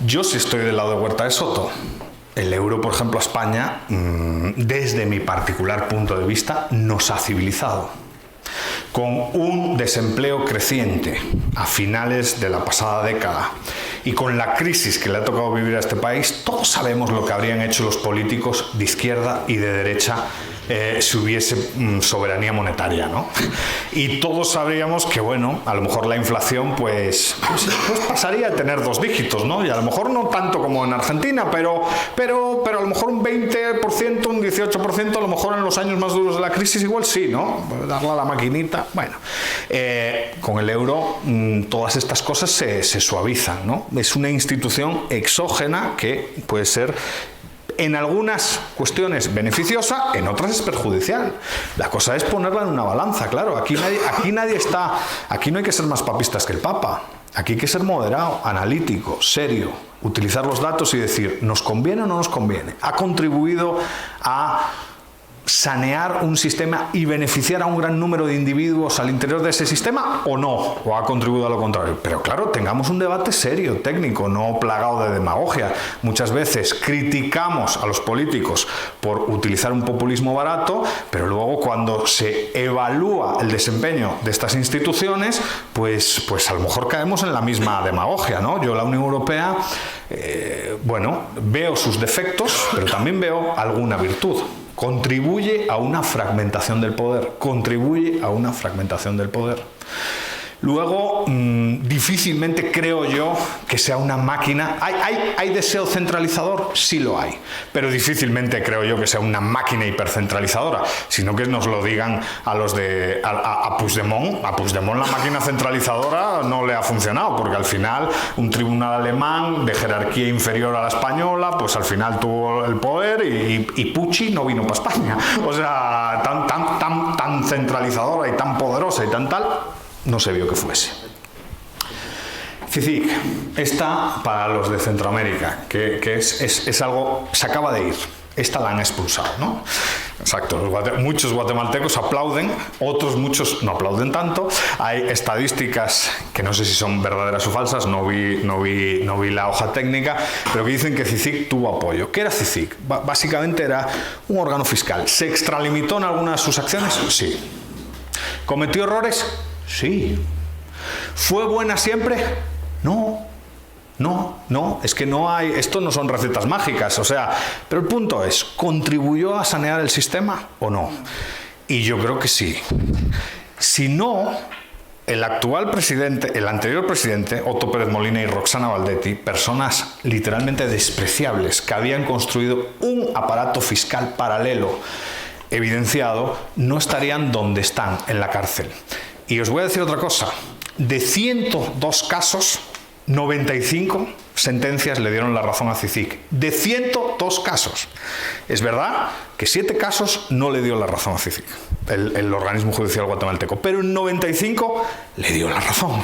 Yo sí estoy del lado de Huerta de Soto. El euro, por ejemplo, a España, desde mi particular punto de vista, nos ha civilizado. Con un desempleo creciente a finales de la pasada década y con la crisis que le ha tocado vivir a este país, todos sabemos lo que habrían hecho los políticos de izquierda y de derecha si hubiese soberanía monetaria, ¿no? Y todos sabríamos que, bueno, a lo mejor la inflación pues pasaría a tener 2 dígitos, ¿no? Y a lo mejor no tanto como en Argentina, pero a lo mejor un 20%, un 18%, a lo mejor en los años más duros de la crisis igual sí, ¿no? Darle a la maquinita, bueno. Con el euro todas estas cosas se suavizan, ¿no? Es una institución exógena que puede ser en algunas cuestiones beneficiosa, en otras es perjudicial. La cosa es ponerla en una balanza, claro. Aquí no hay que ser más papistas que el Papa. Aquí hay que ser moderado, analítico, serio, utilizar los datos y decir, ¿nos conviene o no nos conviene? ¿Ha contribuido a sanear un sistema y beneficiar a un gran número de individuos al interior de ese sistema o no? ¿O ha contribuido a lo contrario? Pero claro, tengamos un debate serio, técnico, no plagado de demagogia. Muchas veces criticamos a los políticos por utilizar un populismo barato, pero luego cuando se evalúa el desempeño de estas instituciones, pues a lo mejor caemos en la misma demagogia, ¿no? Yo la Unión Europea, bueno, veo sus defectos, pero también veo alguna virtud. Contribuye a una fragmentación del poder. Luego, difícilmente creo yo que sea una máquina. ¿Hay deseo centralizador? Sí lo hay. Pero difícilmente creo yo que sea una máquina hipercentralizadora, sino que nos lo digan a los de a Puigdemont. A Puigdemont la máquina centralizadora no le ha funcionado, porque al final un tribunal alemán de jerarquía inferior a la española, pues al final tuvo el poder y Pucci no vino para España. O sea, tan centralizadora y tan poderosa y tan tal, no se vio que fuese. CICIG, esta para los de Centroamérica, que es algo, se acaba de ir. Esta la han expulsado, ¿no? Exacto, muchos guatemaltecos aplauden, otros muchos no aplauden tanto. Hay estadísticas que no sé si son verdaderas o falsas, no vi la hoja técnica, pero que dicen que CICIG tuvo apoyo. ¿Qué era CICIG? Básicamente era un órgano fiscal. ¿Se extralimitó en algunas de sus acciones? Sí. ¿Cometió errores? Sí. ¿Fue buena siempre? No. No, es que no hay, esto no son recetas mágicas, o sea, pero el punto es, ¿contribuyó a sanear el sistema o no? Y yo creo que sí. Si no, el actual presidente, el anterior presidente, Otto Pérez Molina y Roxana Baldetti, personas literalmente despreciables que habían construido un aparato fiscal paralelo evidenciado, no estarían donde están, en la cárcel. Y os voy a decir otra cosa, de 102 casos, 95 sentencias le dieron la razón a CICIG. De 102 casos. Es verdad que 7 casos no le dio la razón a CICIG, el organismo judicial guatemalteco, pero en 95 le dio la razón.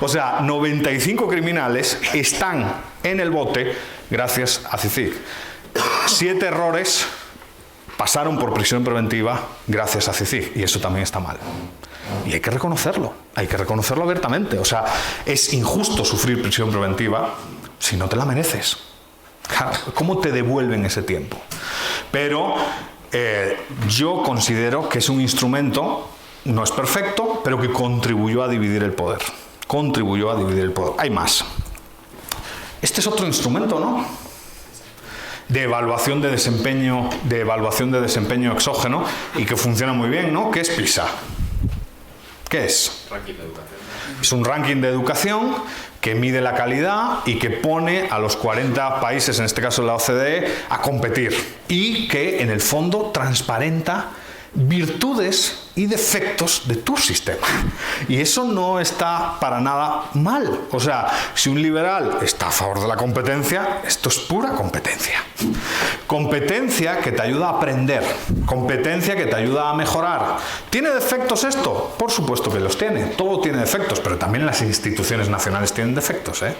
O sea, 95 criminales están en el bote gracias a CICIG. 7 errores pasaron por prisión preventiva gracias a CICIG, y eso también está mal. Y hay que reconocerlo abiertamente. O sea, es injusto sufrir prisión preventiva si no te la mereces. ¿Cómo te devuelven ese tiempo? Pero yo considero que es un instrumento, no es perfecto, pero que contribuyó a dividir el poder. Hay más. Este es otro instrumento, ¿no? De evaluación de desempeño exógeno y que funciona muy bien, ¿no? ¿Qué es PISA? ¿Qué es? Ranking de educación. Es un ranking de educación que mide la calidad y que pone a los 40 países, en este caso la OCDE, a competir. Y que, en el fondo, transparenta virtudes y defectos de tu sistema. Y eso no está para nada mal. O sea, si un liberal está a favor de la competencia, esto es pura competencia. Competencia que te ayuda a aprender, competencia que te ayuda a mejorar. ¿Tiene defectos esto? Por supuesto que los tiene, todo tiene defectos, pero también las instituciones nacionales tienen defectos, ¿eh?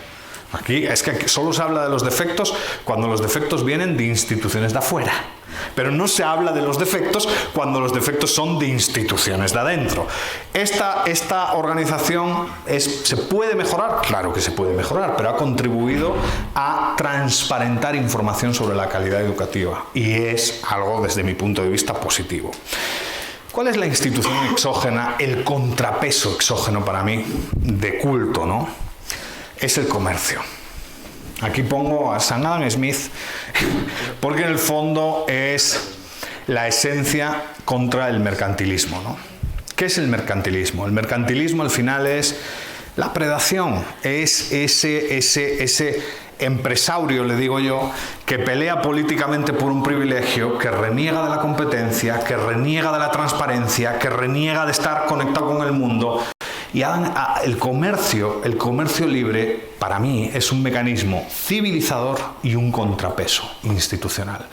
Aquí es que solo se habla de los defectos cuando los defectos vienen de instituciones de afuera. Pero no se habla de los defectos cuando los defectos son de instituciones de adentro. Esta organización ¿se puede mejorar? Claro que se puede mejorar, pero ha contribuido a transparentar información sobre la calidad educativa. Y es algo, desde mi punto de vista, positivo. ¿Cuál es la institución exógena, el contrapeso exógeno para mí, de culto, ¿no? Es el comercio. Aquí pongo a Sir Adam Smith porque en el fondo es la esencia contra el mercantilismo, ¿no? ¿Qué es el mercantilismo? El mercantilismo al final es la predación, es ese empresario, le digo yo, que pelea políticamente por un privilegio, que reniega de la competencia, que reniega de la transparencia, que reniega de estar conectado con el mundo. Y el comercio libre, para mí, es un mecanismo civilizador y un contrapeso institucional.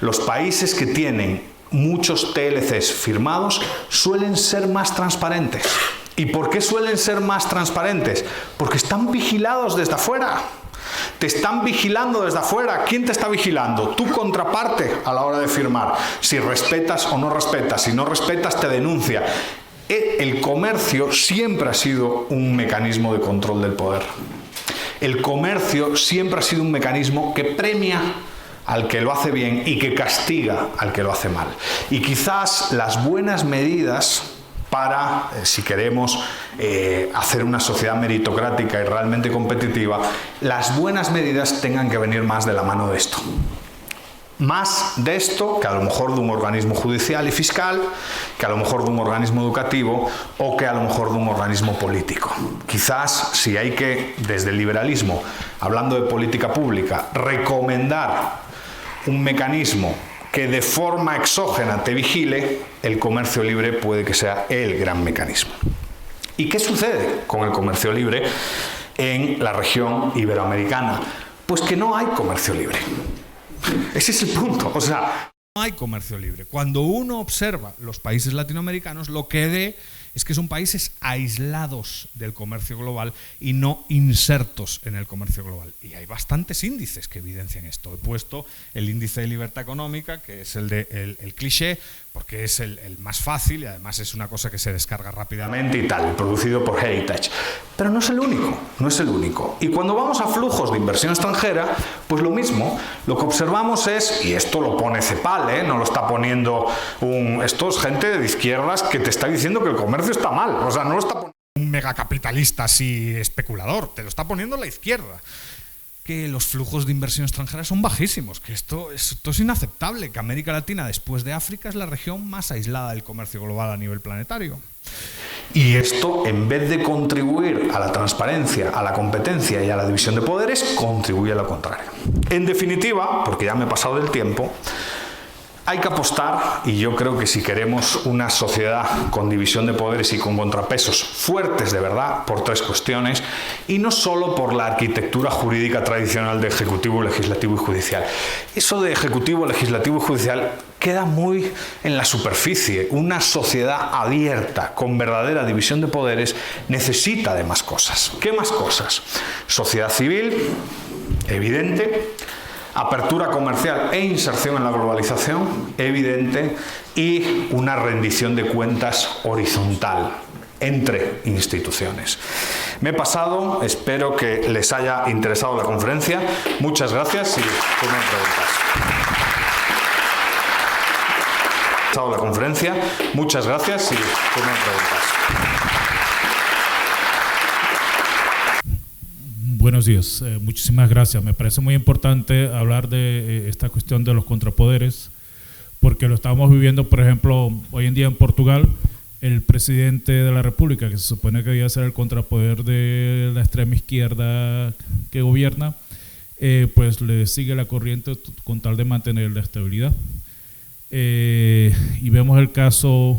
Los países que tienen muchos TLCs firmados suelen ser más transparentes. ¿Y por qué suelen ser más transparentes? Porque están vigilados desde afuera. Te están vigilando desde afuera. ¿Quién te está vigilando? Tu contraparte a la hora de firmar. Si respetas o no respetas. Si no respetas, te denuncia. El comercio siempre ha sido un mecanismo de control del poder. El comercio siempre ha sido un mecanismo que premia al que lo hace bien y que castiga al que lo hace mal. Y quizás las buenas medidas para, si queremos hacer una sociedad meritocrática y realmente competitiva, las buenas medidas tengan que venir más de la mano de esto. Más de esto que a lo mejor de un organismo judicial y fiscal, que a lo mejor de un organismo educativo o que a lo mejor de un organismo político. Quizás si hay que, desde el liberalismo, hablando de política pública, recomendar un mecanismo que de forma exógena te vigile, el comercio libre puede que sea el gran mecanismo. ¿Y qué sucede con el comercio libre en la región iberoamericana? Pues que no hay comercio libre. Ese es el punto, o sea, no hay comercio libre. Cuando uno observa los países latinoamericanos, lo que ve es que son países aislados del comercio global y no insertos en el comercio global. Y hay bastantes índices que evidencian esto. He puesto el índice de libertad económica, que es el cliché, porque es el más fácil y además es una cosa que se descarga rápidamente y tal, producido por Heritage. Pero no es el único, no es el único. Y cuando vamos a flujos de inversión extranjera, pues lo mismo. Lo que observamos es, y esto lo pone CEPAL, no lo está poniendo esto es gente de izquierdas que te está diciendo que el comercio está mal, o sea, no lo está poniendo un megacapitalista así especulador, te lo está poniendo la izquierda. Que los flujos de inversión extranjera son bajísimos, que esto es inaceptable, que América Latina, después de África, es la región más aislada del comercio global a nivel planetario. Y esto, en vez de contribuir a la transparencia, a la competencia y a la división de poderes, contribuye a lo contrario. En definitiva, porque ya me he pasado del tiempo, hay que apostar, y yo creo que si queremos una sociedad con división de poderes y con contrapesos fuertes de verdad, por tres cuestiones, y no solo por la arquitectura jurídica tradicional de ejecutivo, legislativo y judicial. Eso de ejecutivo, legislativo y judicial queda muy en la superficie. Una sociedad abierta, con verdadera división de poderes, necesita de más cosas. ¿Qué más cosas? Sociedad civil, evidente. Apertura comercial e inserción en la globalización, evidente, y una rendición de cuentas horizontal entre instituciones. Me he pasado, espero que les haya interesado la conferencia. Muchas gracias y tienen preguntas. La conferencia. Muchas gracias y tienen preguntas. Buenos días, muchísimas gracias. Me parece muy importante hablar de esta cuestión de los contrapoderes, porque lo estamos viviendo, por ejemplo, hoy en día en Portugal. El presidente de la República, que se supone que debía ser el contrapoder de la extrema izquierda que gobierna, pues le sigue la corriente con tal de mantener la estabilidad. Y vemos el caso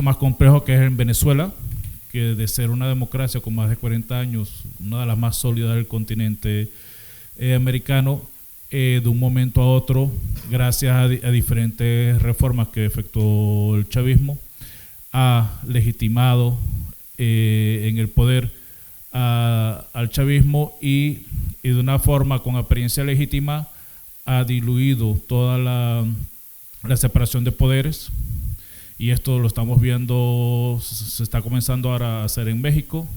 más complejo, que es en Venezuela, que de ser una democracia con más de 40 años, una de las más sólidas del continente americano, de un momento a otro, gracias a diferentes reformas que efectuó el chavismo, ha legitimado en el poder al chavismo y de una forma con apariencia legítima ha diluido toda la separación de poderes. Y esto lo estamos viendo, se está comenzando ahora a hacer en México,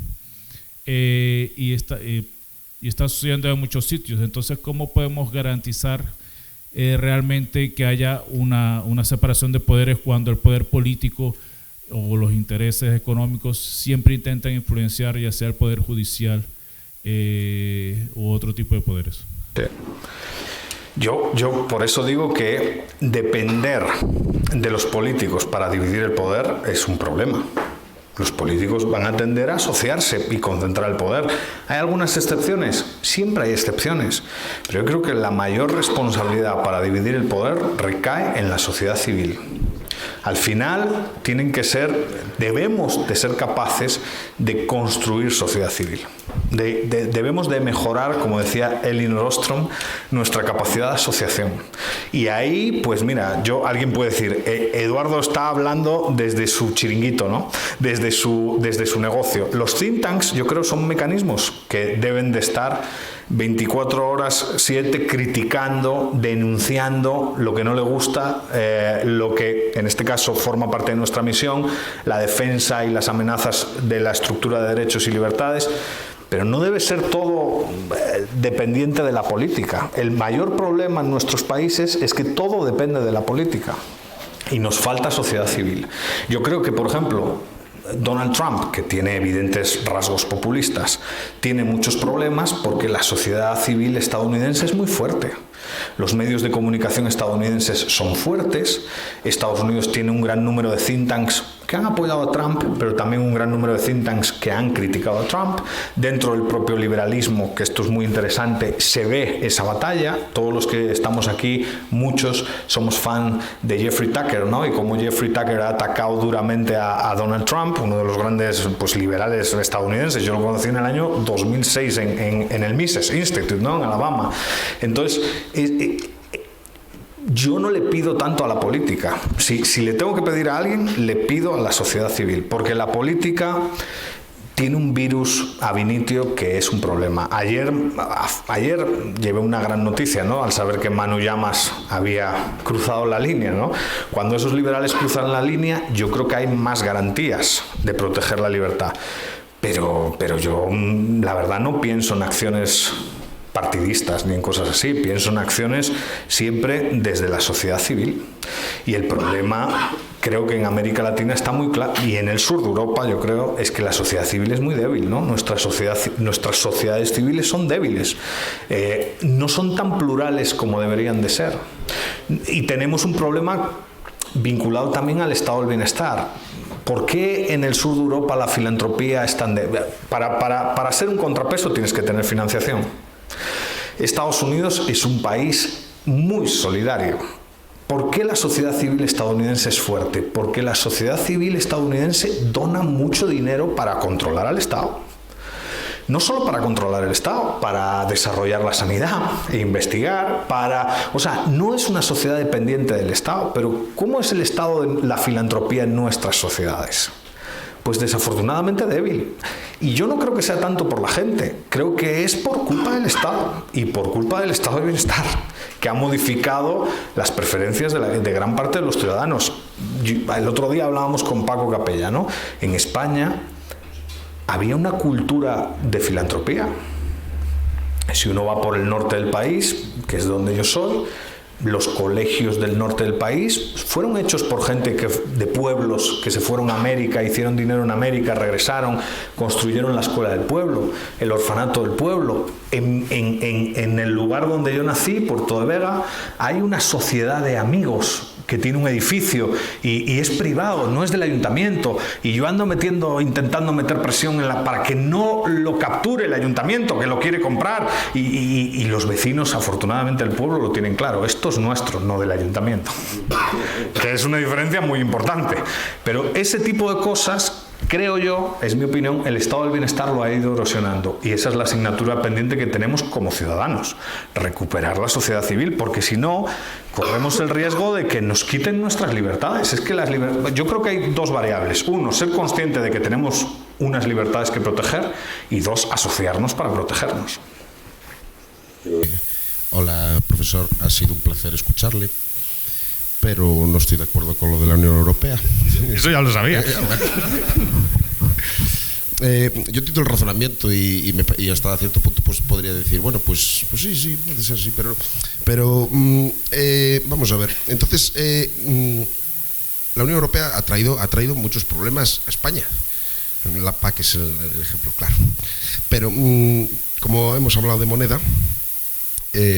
y está sucediendo en muchos sitios. Entonces, ¿cómo podemos garantizar realmente que haya una separación de poderes cuando el poder político o los intereses económicos siempre intentan influenciar ya sea el poder judicial u otro tipo de poderes? Sí. Yo por eso digo que depender de los políticos para dividir el poder es un problema. Los políticos van a tender a asociarse y concentrar el poder. ¿Hay algunas excepciones? Siempre hay excepciones. Pero yo creo que la mayor responsabilidad para dividir el poder recae en la sociedad civil. Al final debemos de ser capaces de construir sociedad civil. Debemos de mejorar, como decía Elinor Ostrom, nuestra capacidad de asociación. Y ahí, pues mira, alguien puede decir, Eduardo está hablando desde su chiringuito, ¿no? Desde su negocio. Los think tanks, yo creo, son mecanismos que deben de estar 24 horas 7 criticando, denunciando lo que no le gusta, lo que en este caso forma parte de nuestra misión, la defensa y las amenazas de la estructura de derechos y libertades. Pero no debe ser todo dependiente de la política. El mayor problema en nuestros países es que todo depende de la política y nos falta sociedad civil. Yo creo que, por ejemplo, Donald Trump, que tiene evidentes rasgos populistas, tiene muchos problemas porque la sociedad civil estadounidense es muy fuerte. Los medios de comunicación estadounidenses son fuertes. Estados Unidos tiene un gran número de think tanks que han apoyado a Trump, pero también un gran número de think tanks que han criticado a Trump. Dentro del propio liberalismo, que esto es muy interesante, se ve esa batalla. Todos los que estamos aquí, muchos somos fan de Jeffrey Tucker, ¿no? Y como Jeffrey Tucker ha atacado duramente a Donald Trump, uno de los grandes liberales estadounidenses. Yo lo conocí en el año 2006 en el Mises Institute, ¿no? En Alabama. Entonces, yo no le pido tanto a la política. Si le tengo que pedir a alguien, le pido a la sociedad civil, porque la política tiene un virus ab initio que es un problema. Ayer llevé una gran noticia, ¿no? Al saber que Manu Llamas había cruzado la línea, ¿no? Cuando esos liberales cruzan la línea, yo creo que hay más garantías de proteger la libertad. Pero yo, la verdad, no pienso en acciones partidistas ni en cosas así, pienso en acciones siempre desde la sociedad civil. Y el problema creo que en América Latina está muy claro, y en el sur de Europa yo creo, es que la sociedad civil es muy débil, ¿no? Nuestras sociedades civiles son débiles, no son tan plurales como deberían de ser, y tenemos un problema vinculado también al estado del bienestar. ¿Por qué en el sur de Europa la filantropía es tan débil? Para ser un contrapeso tienes que tener financiación. Estados Unidos es un país muy solidario. ¿Por qué la sociedad civil estadounidense es fuerte? Porque la sociedad civil estadounidense dona mucho dinero para controlar al Estado. No solo para controlar el Estado, para desarrollar la sanidad e investigar, o sea, no es una sociedad dependiente del Estado, pero ¿cómo es el estado de la filantropía en nuestras sociedades? Pues desafortunadamente débil. Y yo no creo que sea tanto por la gente, creo que es por culpa del Estado y por culpa del estado de bienestar, que ha modificado las preferencias de gran parte de los ciudadanos. El otro día hablábamos con Paco Capella, ¿no? En España había una cultura de filantropía. Si uno va por el norte del país, que es donde yo soy, los colegios del norte del país fueron hechos por gente de pueblos que se fueron a América, hicieron dinero en América, regresaron, construyeron la escuela del pueblo, el orfanato del pueblo. En el lugar donde yo nací, Puerto de Vega, hay una sociedad de amigos que tiene un edificio y es privado, no es del ayuntamiento, y yo ando intentando meter presión para que no lo capture el ayuntamiento, que lo quiere comprar, y los vecinos, afortunadamente el pueblo lo tienen claro, esto es nuestro, no del ayuntamiento, que es una diferencia muy importante. Pero ese tipo de cosas, creo yo, es mi opinión, el estado del bienestar lo ha ido erosionando, y esa es la asignatura pendiente que tenemos como ciudadanos, recuperar la sociedad civil, porque si no, corremos el riesgo de que nos quiten nuestras libertades. Es que yo creo que hay dos variables: uno, ser consciente de que tenemos unas libertades que proteger, y dos, asociarnos para protegernos. Hola, profesor, ha sido un placer escucharle, pero no estoy de acuerdo con lo de la Unión Europea. Eso ya lo sabía. Yo entiendo el razonamiento y hasta cierto punto pues podría decir, bueno, pues sí, puede ser así, pero vamos a ver. Entonces, la Unión Europea ha traído muchos problemas a España. La PAC es el ejemplo claro. Pero como hemos hablado de moneda,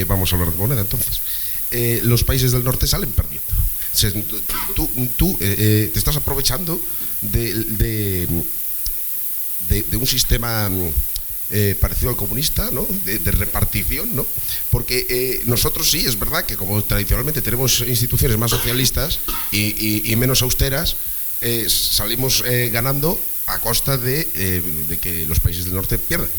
vamos a hablar de moneda entonces. Los países del norte salen perdiendo. Tú te estás aprovechando de un sistema parecido al comunista, ¿no? De repartición, ¿no? Porque nosotros sí, es verdad que como tradicionalmente tenemos instituciones más socialistas y menos austeras, salimos ganando a costa de que los países del norte pierdan.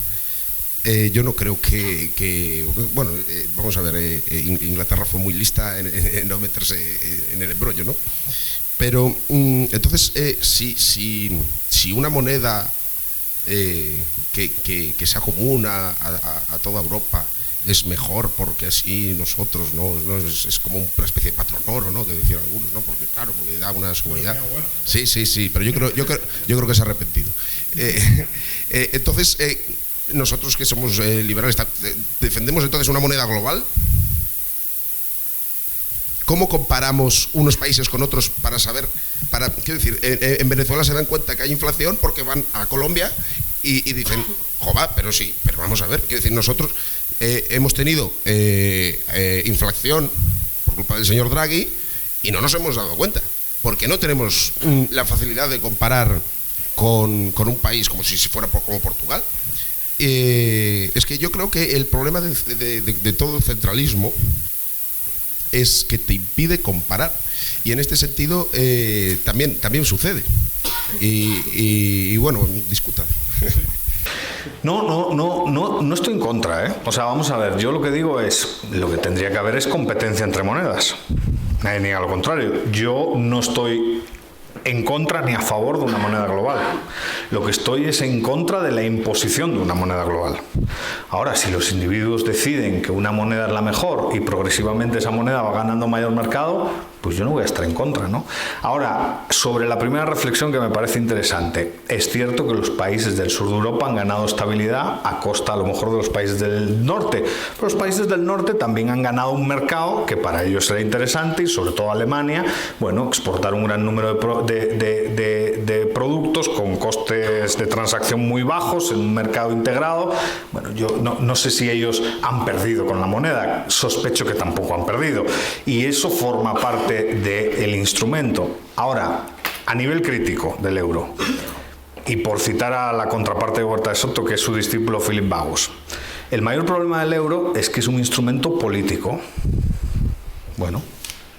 Yo no creo que bueno, vamos a ver, Inglaterra fue muy lista en no meterse en el embrollo, ¿no? Pero entonces, si una moneda que sea común a toda Europa es mejor, porque así nosotros no es como una especie de patronoro, ¿no? Que decían algunos, ¿no? Porque claro, porque da una seguridad. Sí, pero yo creo que se ha arrepentido. Entonces, nosotros que somos liberales, defendemos entonces una moneda global. ¿Cómo comparamos unos países con otros para saber? Quiero decir, en Venezuela se dan cuenta que hay inflación porque van a Colombia y dicen, joder, pero sí, pero vamos a ver. Quiero decir, nosotros hemos tenido inflación por culpa del señor Draghi y no nos hemos dado cuenta, porque no tenemos la facilidad de comparar con un país como si fuera como Portugal. Es que yo creo que el problema de todo el centralismo es que te impide comparar, y en este sentido también sucede, y bueno, discuta. No estoy en contra, ¿eh? O sea, vamos a ver, yo lo que digo es, lo que tendría que haber es competencia entre monedas, ni al contrario. Yo no estoy en contra ni a favor de una moneda global. Lo que estoy es en contra de la imposición de una moneda global. Ahora, si los individuos deciden que una moneda es la mejor y progresivamente esa moneda va ganando mayor mercado, pues yo no voy a estar en contra, ¿no? Ahora, sobre la primera reflexión que me parece interesante, es cierto que los países del sur de Europa han ganado estabilidad a costa a lo mejor de los países del norte, pero los países del norte también han ganado un mercado que para ellos será interesante, y sobre todo Alemania, bueno, exportar un gran número de productos con costes de transacción muy bajos en un mercado integrado. Bueno, yo no sé si ellos han perdido con la moneda, sospecho que tampoco han perdido, y eso forma parte del instrumento. Ahora, a nivel crítico del euro, y por citar a la contraparte de Huerta de Soto, que es su discípulo Philip Bagos, el mayor problema del euro es que es un instrumento político. Bueno,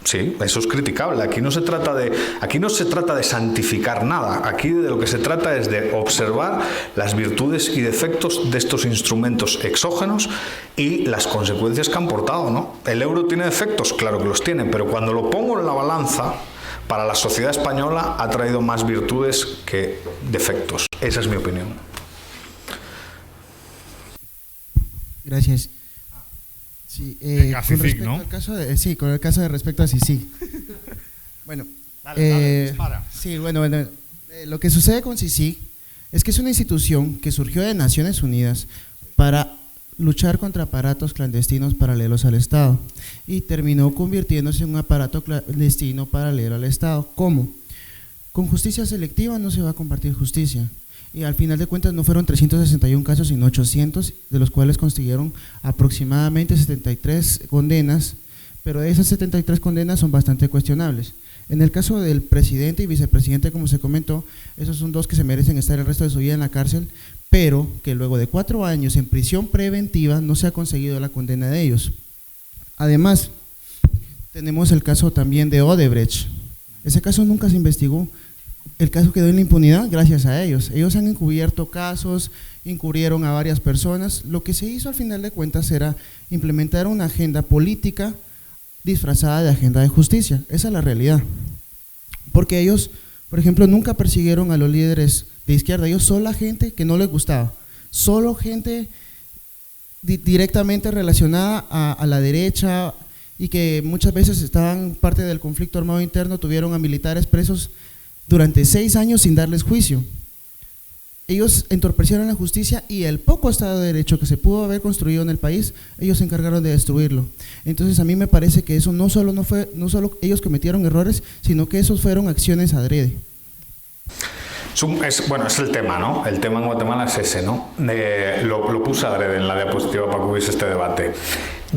sí, eso es criticable. Aquí no se trata de santificar nada. Aquí de lo que se trata es de observar las virtudes y defectos de estos instrumentos exógenos y las consecuencias que han portado, ¿no? ¿El euro tiene defectos? Claro que los tiene, pero cuando lo pongo en la balanza, para la sociedad española ha traído más virtudes que defectos. Esa es mi opinión. Gracias. Sí, con respecto al caso de, sí, con el caso de respecto a CICIG. Bueno, dale, dispara. Sí, bueno, lo que sucede con CICIG es que es una institución que surgió de Naciones Unidas para luchar contra aparatos clandestinos paralelos al Estado y terminó convirtiéndose en un aparato clandestino paralelo al Estado. ¿Cómo? Con justicia selectiva no se va a compartir justicia. Y al final de cuentas no fueron 361 casos, sino 800, de los cuales consiguieron aproximadamente 73 condenas, pero de esas 73 condenas son bastante cuestionables. En el caso del presidente y vicepresidente, como se comentó, esos son dos que se merecen estar el resto de su vida en la cárcel, pero que luego de 4 años en prisión preventiva no se ha conseguido la condena de ellos. Además, tenemos el caso también de Odebrecht. Ese caso nunca se investigó. El caso quedó en la impunidad gracias a ellos. Ellos han encubierto casos, encubrieron a varias personas. Lo que se hizo al final de cuentas era implementar una agenda política disfrazada de agenda de justicia. Esa es la realidad. Porque ellos, por ejemplo, nunca persiguieron a los líderes de izquierda. Ellos solo a gente que no les gustaba. Solo gente directamente relacionada a la derecha y que muchas veces estaban parte del conflicto armado interno, tuvieron a militares presos durante 6 años sin darles juicio. Ellos entorpecieron la justicia y el poco Estado de Derecho que se pudo haber construido en el país, ellos se encargaron de destruirlo. Entonces a mí me parece que eso no solo ellos cometieron errores, sino que esos fueron acciones adrede. Bueno, es el tema, ¿no? El tema en Guatemala es ese, ¿no? Lo puse adrede en la diapositiva para que hubiese este debate.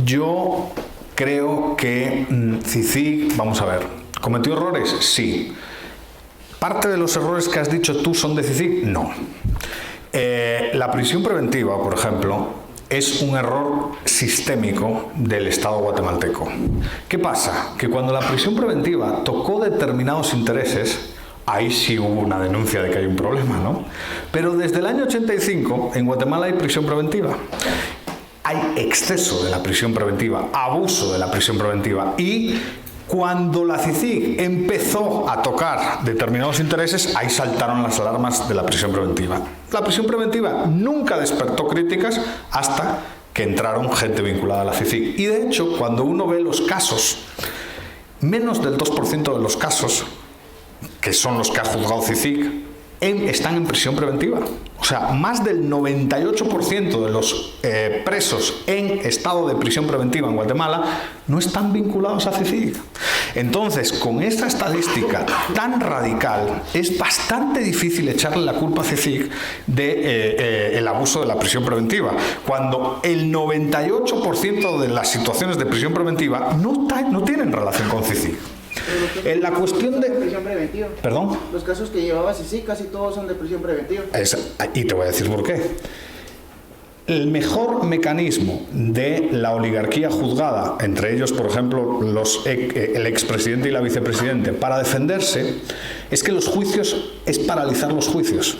Yo creo que CICIG, vamos a ver, ¿cometió errores? Sí. ¿Parte de los errores que has dicho tú son de CICIG? No. La prisión preventiva, por ejemplo, es un error sistémico del Estado guatemalteco. ¿Qué pasa? Que cuando la prisión preventiva tocó determinados intereses, ahí sí hubo una denuncia de que hay un problema, ¿no? Pero desde el año 85 en Guatemala hay prisión preventiva. Hay exceso de la prisión preventiva, abuso de la prisión preventiva y cuando la CICIG empezó a tocar determinados intereses, ahí saltaron las alarmas de la prisión preventiva. La prisión preventiva nunca despertó críticas hasta que entraron gente vinculada a la CICIG. Y de hecho, cuando uno ve los casos, menos del 2% de los casos, que son los que ha juzgado CICIG, están en prisión preventiva. O sea, más del 98% de los presos en estado de prisión preventiva en Guatemala no están vinculados a CICIG. Entonces, con esta estadística tan radical, es bastante difícil echarle la culpa a CICIG del abuso de la prisión preventiva, cuando el 98% de las situaciones de prisión preventiva no tienen relación con CICIG. En la cuestión de prisión preventiva. ¿Perdón? Los casos que llevaba CICIG casi todos son de prisión preventiva. Y te voy a decir por qué. El mejor mecanismo de la oligarquía juzgada, entre ellos, por ejemplo, el expresidente y la vicepresidente, para defenderse, es que los juicios es paralizar los juicios.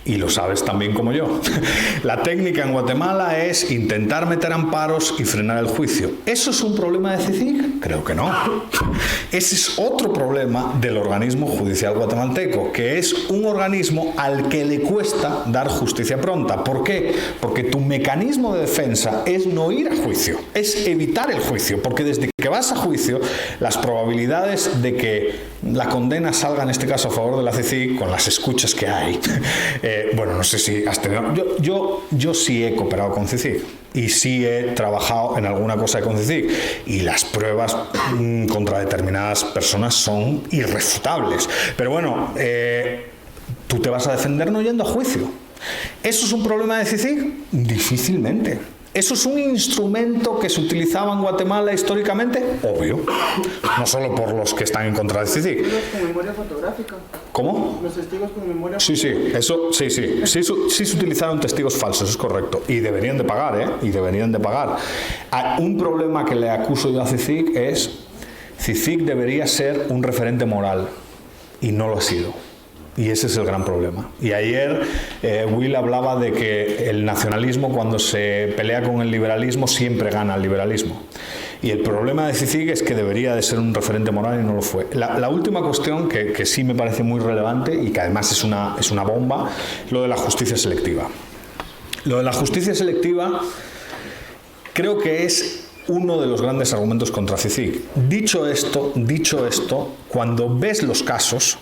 Y lo sabes también como yo. La técnica en Guatemala es intentar meter amparos y frenar el juicio. ¿Eso es un problema de CICIG? Creo que no. Ese es otro problema del organismo judicial guatemalteco, que es un organismo al que le cuesta dar justicia pronta. ¿Por qué? Porque tu mecanismo de defensa es no ir a juicio, es evitar el juicio, porque desde que vas a juicio, las probabilidades de que la condena salga, en este caso a favor de la CICIG, con las escuchas que hay, bueno, no sé si has tenido... Yo sí he cooperado con CICIG y sí he trabajado en alguna cosa con CICIG, y las pruebas contra determinadas personas son irrefutables. Pero bueno, tú te vas a defender no yendo a juicio. ¿Eso es un problema de CICIG? Difícilmente. ¿Eso es un instrumento que se utilizaba en Guatemala históricamente? Obvio. No solo por los que están en contra de CICIG. ¿Testigos con memoria fotográfica? ¿Cómo? Los testigos con memoria Sí, eso, sí se utilizaron testigos falsos, es correcto. Y deberían de pagar, ¿eh? Y deberían de pagar. Un problema que le acuso yo a CICIG es: CICIG debería ser un referente moral, y no lo ha sido. Y ese es el gran problema. Y ayer Will hablaba de que el nacionalismo, cuando se pelea con el liberalismo, siempre gana el liberalismo. Y el problema de CICIG es que debería de ser un referente moral y no lo fue. La última cuestión que sí me parece muy relevante y que además es una bomba, lo de la justicia selectiva. Lo de la justicia selectiva creo que es uno de los grandes argumentos contra CICIG. Dicho esto, cuando ves los casos,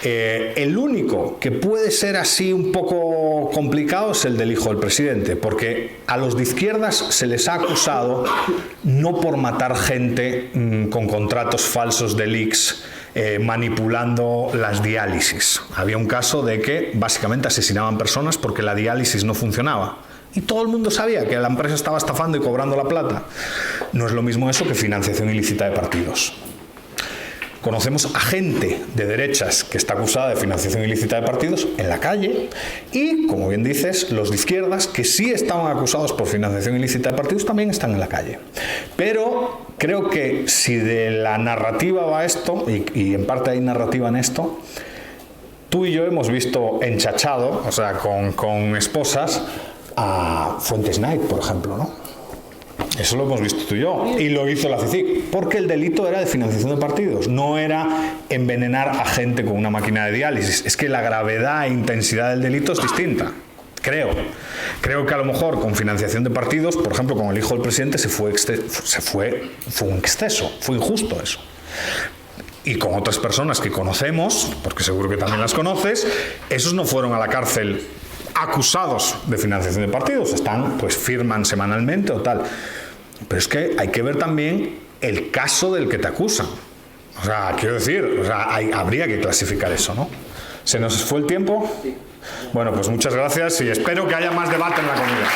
el único que puede ser así un poco complicado es el del hijo del presidente, porque a los de izquierdas se les ha acusado no por matar gente con contratos falsos de leaks, manipulando las diálisis. Había un caso de que básicamente asesinaban personas porque la diálisis no funcionaba. Y todo el mundo sabía que la empresa estaba estafando y cobrando la plata. No es lo mismo eso que financiación ilícita de partidos. Conocemos a gente de derechas que está acusada de financiación ilícita de partidos en la calle, y, como bien dices, los de izquierdas que sí estaban acusados por financiación ilícita de partidos también están en la calle. Pero creo que si de la narrativa va esto, y en parte hay narrativa en esto, tú y yo hemos visto enchachado, o sea, con esposas, a Fuentes Knight, por ejemplo, ¿no? Eso lo hemos visto tú y yo, y lo hizo la CICIG, porque el delito era de financiación de partidos, no era envenenar a gente con una máquina de diálisis. Es que la gravedad e intensidad del delito es distinta, creo que a lo mejor con financiación de partidos, por ejemplo con el hijo del presidente, fue un exceso, fue injusto eso. Y con otras personas que conocemos, porque seguro que también las conoces, esos no fueron a la cárcel acusados de financiación de partidos, pues firman semanalmente o tal. Pero es que hay que ver también el caso del que te acusan. O sea, quiero decir, habría que clasificar eso, ¿no? ¿Se nos fue el tiempo? Sí. Bueno, pues muchas gracias y espero que haya más debate en la comunidad.